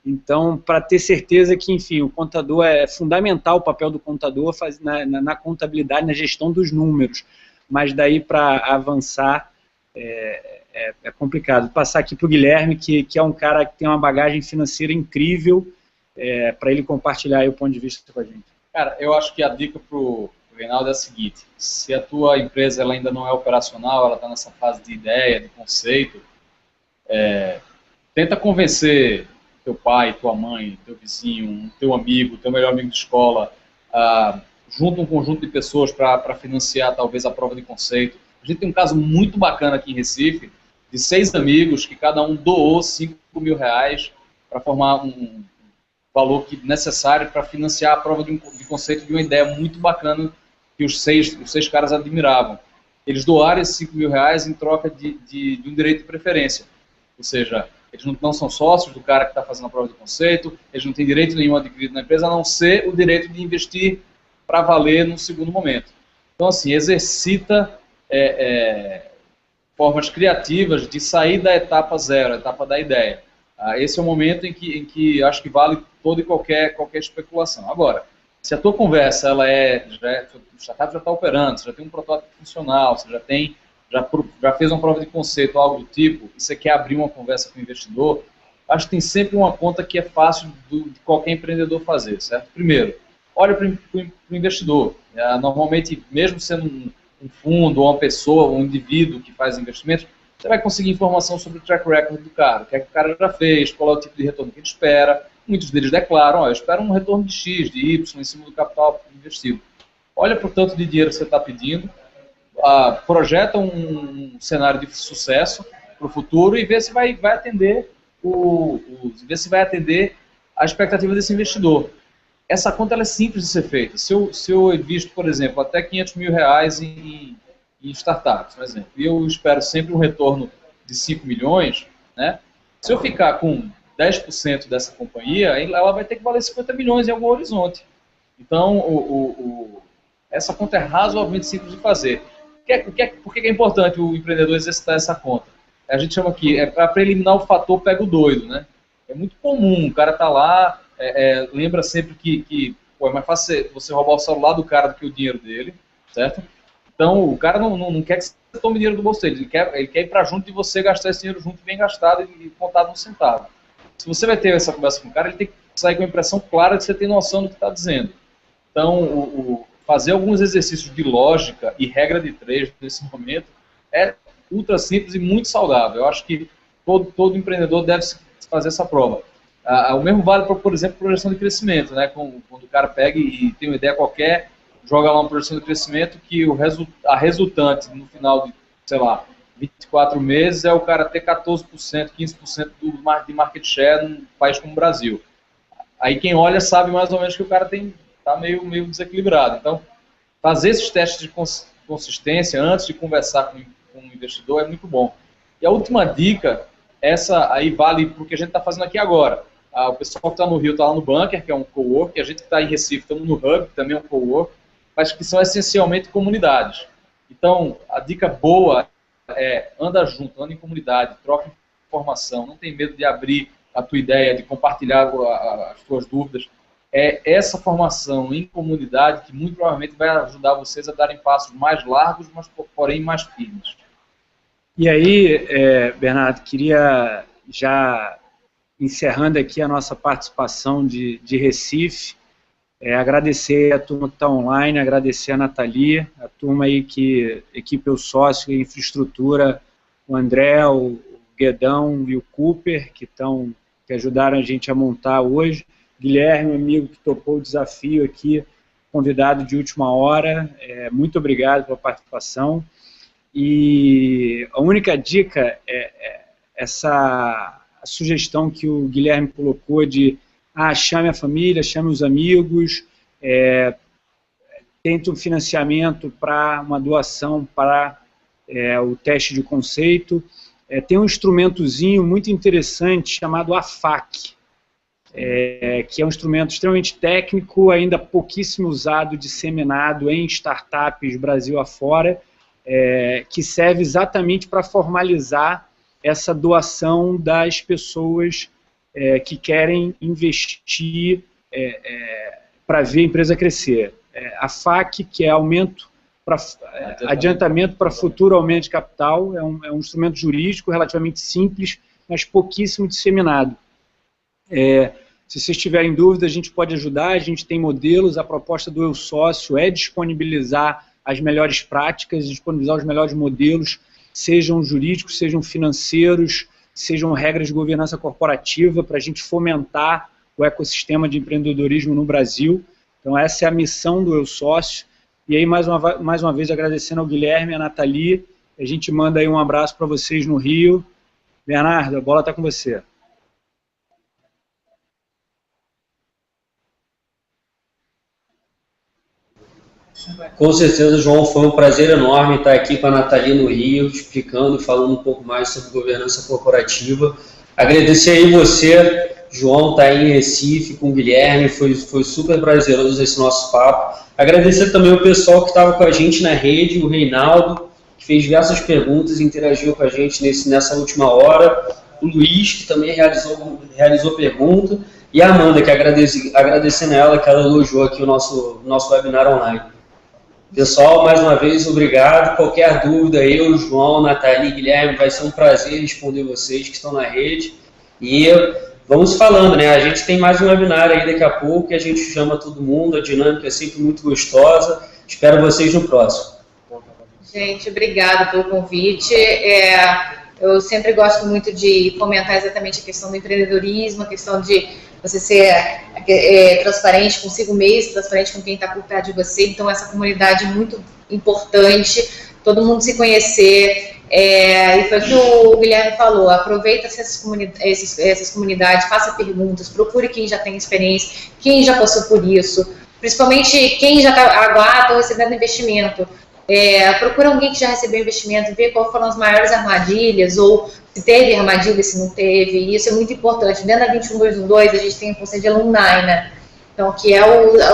Então, para ter certeza que, enfim, o contador é fundamental, o papel do contador na contabilidade, na gestão dos números, mas daí para avançar é complicado. Vou passar aqui para o Guilherme, que é um cara que tem uma bagagem financeira incrível, para ele compartilhar aí o ponto de vista com a gente. Cara, eu acho que a dica para o Reinaldo é a seguinte: se a tua empresa ela ainda não é operacional, ela está nessa fase de ideia, de conceito, tenta convencer teu pai, tua mãe, teu vizinho, teu amigo, teu melhor amigo de escola, junta um conjunto de pessoas para financiar talvez a prova de conceito. A gente tem um caso muito bacana aqui em Recife, de 6 amigos que cada um doou 5 mil reais para formar um valor necessário para financiar a prova de conceito de uma ideia muito bacana que os seis caras admiravam. Eles doaram esses 5 mil reais em troca de um direito de preferência. Ou seja, eles não são sócios do cara que está fazendo a prova de conceito, eles não têm direito nenhum adquirido na empresa, a não ser o direito de investir para valer no segundo momento. Então, assim, exercita formas criativas de sair da etapa zero, a etapa da ideia. Esse é o momento em que acho que vale toda e qualquer especulação. Agora, se a tua conversa o startup já está operando, você já tem um protótipo funcional, você já fez uma prova de conceito, algo do tipo, e você quer abrir uma conversa com o investidor, acho que tem sempre uma conta que é fácil de qualquer empreendedor fazer, certo? Primeiro, olha para o investidor. Normalmente, mesmo sendo um fundo, ou uma pessoa, ou um indivíduo que faz investimentos, você vai conseguir informação sobre o track record do cara, o que é que o cara já fez, qual é o tipo de retorno que ele espera. Muitos deles declaram, eu espero um retorno de X, de Y, em cima do capital investido. Olha para o tanto de dinheiro que você está pedindo, projeta um cenário de sucesso para o futuro e vê se vai atender a expectativa desse investidor. Essa conta ela é simples de ser feita. Se eu invisto, por exemplo, até 500 mil reais em startups, por exemplo, e eu espero sempre um retorno de 5 milhões, né? Se eu ficar com 10% dessa companhia, ela vai ter que valer 50 milhões em algum horizonte. Então, essa conta é razoavelmente simples de fazer. Por que é importante o empreendedor exercitar essa conta? A gente chama aqui, para eliminar o fator pega o doido, né? É muito comum, o cara tá lá, lembra sempre que é mais fácil você roubar o celular do cara do que o dinheiro dele, certo? Então, o cara não quer que você tome dinheiro do bolso dele, ele quer ir para junto de você, gastar esse dinheiro junto, bem gastado e contado no centavo. Se você vai ter essa conversa com o cara, ele tem que sair com a impressão clara de que você tem noção do que está dizendo. Então, fazer alguns exercícios de lógica e regra de 3 nesse momento é ultra simples e muito saudável. Eu acho que todo empreendedor deve fazer essa prova. O mesmo vale para, por exemplo, projeção de crescimento, né? Quando o cara pega e tem uma ideia qualquer, joga lá uma projeção de crescimento que a resultante no final de, sei lá, 24 meses é o cara ter 14%, 15% de market share num país como o Brasil. Aí quem olha sabe mais ou menos que o cara está meio desequilibrado. Então, fazer esses testes de consistência antes de conversar com o investidor é muito bom. E a última dica, essa aí vale para o que a gente está fazendo aqui agora. O pessoal que está no Rio está lá no Bunker, que é um cowork, e a gente que está em Recife, estamos no Hub, que também é um cowork, mas que são essencialmente comunidades. Então, a dica boa é anda junto, anda em comunidade, troca informação, não tem medo de abrir a tua ideia, de compartilhar as tuas dúvidas. É essa formação em comunidade que muito provavelmente vai ajudar vocês a darem passos mais largos, mas porém mais firmes. E aí, Bernardo, queria já encerrando aqui a nossa participação de Recife, agradecer a turma que está online, agradecer a Nathalie, a turma aí que, equipe Eu Sócio e Infraestrutura, o André, o Guedão e o Cooper, que ajudaram a gente a montar hoje. Guilherme, amigo que topou o desafio aqui, convidado de última hora, muito obrigado pela participação. E a única dica é essa sugestão que o Guilherme colocou de chame a família, chame os amigos, tente um financiamento para uma doação para o teste de conceito. Tem um instrumentozinho muito interessante chamado AFAC, que é um instrumento extremamente técnico, ainda pouquíssimo usado, disseminado em startups Brasil afora, que serve exatamente para formalizar essa doação das pessoas que querem investir para ver a empresa crescer. A FAC, que é adiantamento para futuro aumento de capital, é um instrumento jurídico relativamente simples, mas pouquíssimo disseminado. Se vocês tiverem dúvida, a gente pode ajudar, a gente tem modelos, a proposta do Eu Sócio é disponibilizar as melhores práticas, disponibilizar os melhores modelos, sejam jurídicos, sejam financeiros, sejam regras de governança corporativa, para a gente fomentar o ecossistema de empreendedorismo no Brasil. Então essa é a missão do Eu Sócio. E aí, mais uma vez, agradecendo ao Guilherme e à Nathalie, a gente manda aí um abraço para vocês no Rio. Bernardo, a bola está com você. Com certeza, João, foi um prazer enorme estar aqui com a Nathalie no Rio, explicando, falando um pouco mais sobre governança corporativa. Agradecer aí você, João, tá aí em Recife com o Guilherme, foi super prazeroso esse nosso papo. Agradecer também o pessoal que estava com a gente na rede, o Reinaldo, que fez diversas perguntas e interagiu com a gente nessa última hora, o Luiz, que também realizou pergunta, e a Amanda, que agradecendo a ela, que ela elogiou aqui o nosso webinar online. Pessoal, mais uma vez, obrigado. Qualquer dúvida, eu, João, Nathalie, Guilherme, vai ser um prazer responder vocês que estão na rede. E vamos falando, né? A gente tem mais um webinar aí daqui a pouco, que a gente chama todo mundo, a dinâmica é sempre muito gostosa. Espero vocês no próximo. Gente, obrigada pelo convite. Eu sempre gosto muito de comentar exatamente a questão do empreendedorismo, a questão de você ser transparente consigo mesmo, transparente com quem está por perto de você. Então, essa comunidade é muito importante, todo mundo se conhecer. E foi o que o Guilherme falou, aproveita essas comunidades, faça perguntas, procure quem já tem experiência, quem já passou por isso, principalmente quem já está recebendo investimento. Procura alguém que já recebeu investimento, ver quais foram as maiores armadilhas, ou se teve armadilha, se não teve. Isso é muito importante. Dentro da 21212, a gente tem o conselho de alumni, né? Então, que é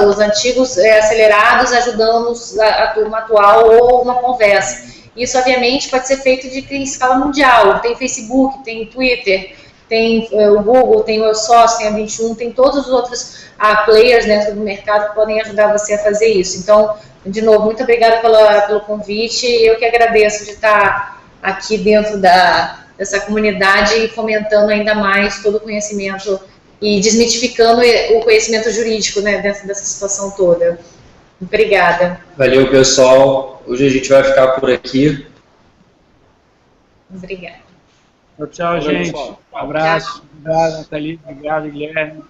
os antigos acelerados ajudando a turma atual ou uma conversa. Isso, obviamente, pode ser feito em escala mundial. Tem Facebook, tem Twitter, tem o Google, tem o Eu Sócio, tem a 21, tem todos os outros players dentro do mercado que podem ajudar você a fazer isso. Então, de novo, muito obrigada pelo convite. Eu que agradeço de estar aqui dentro dessa comunidade e fomentando ainda mais todo o conhecimento e desmitificando o conhecimento jurídico, né, dentro dessa situação toda. Obrigada. Valeu, pessoal. Hoje a gente vai ficar por aqui. Obrigada. Tchau, gente. Um abraço. Obrigado, Nathalie. Obrigado, Guilherme.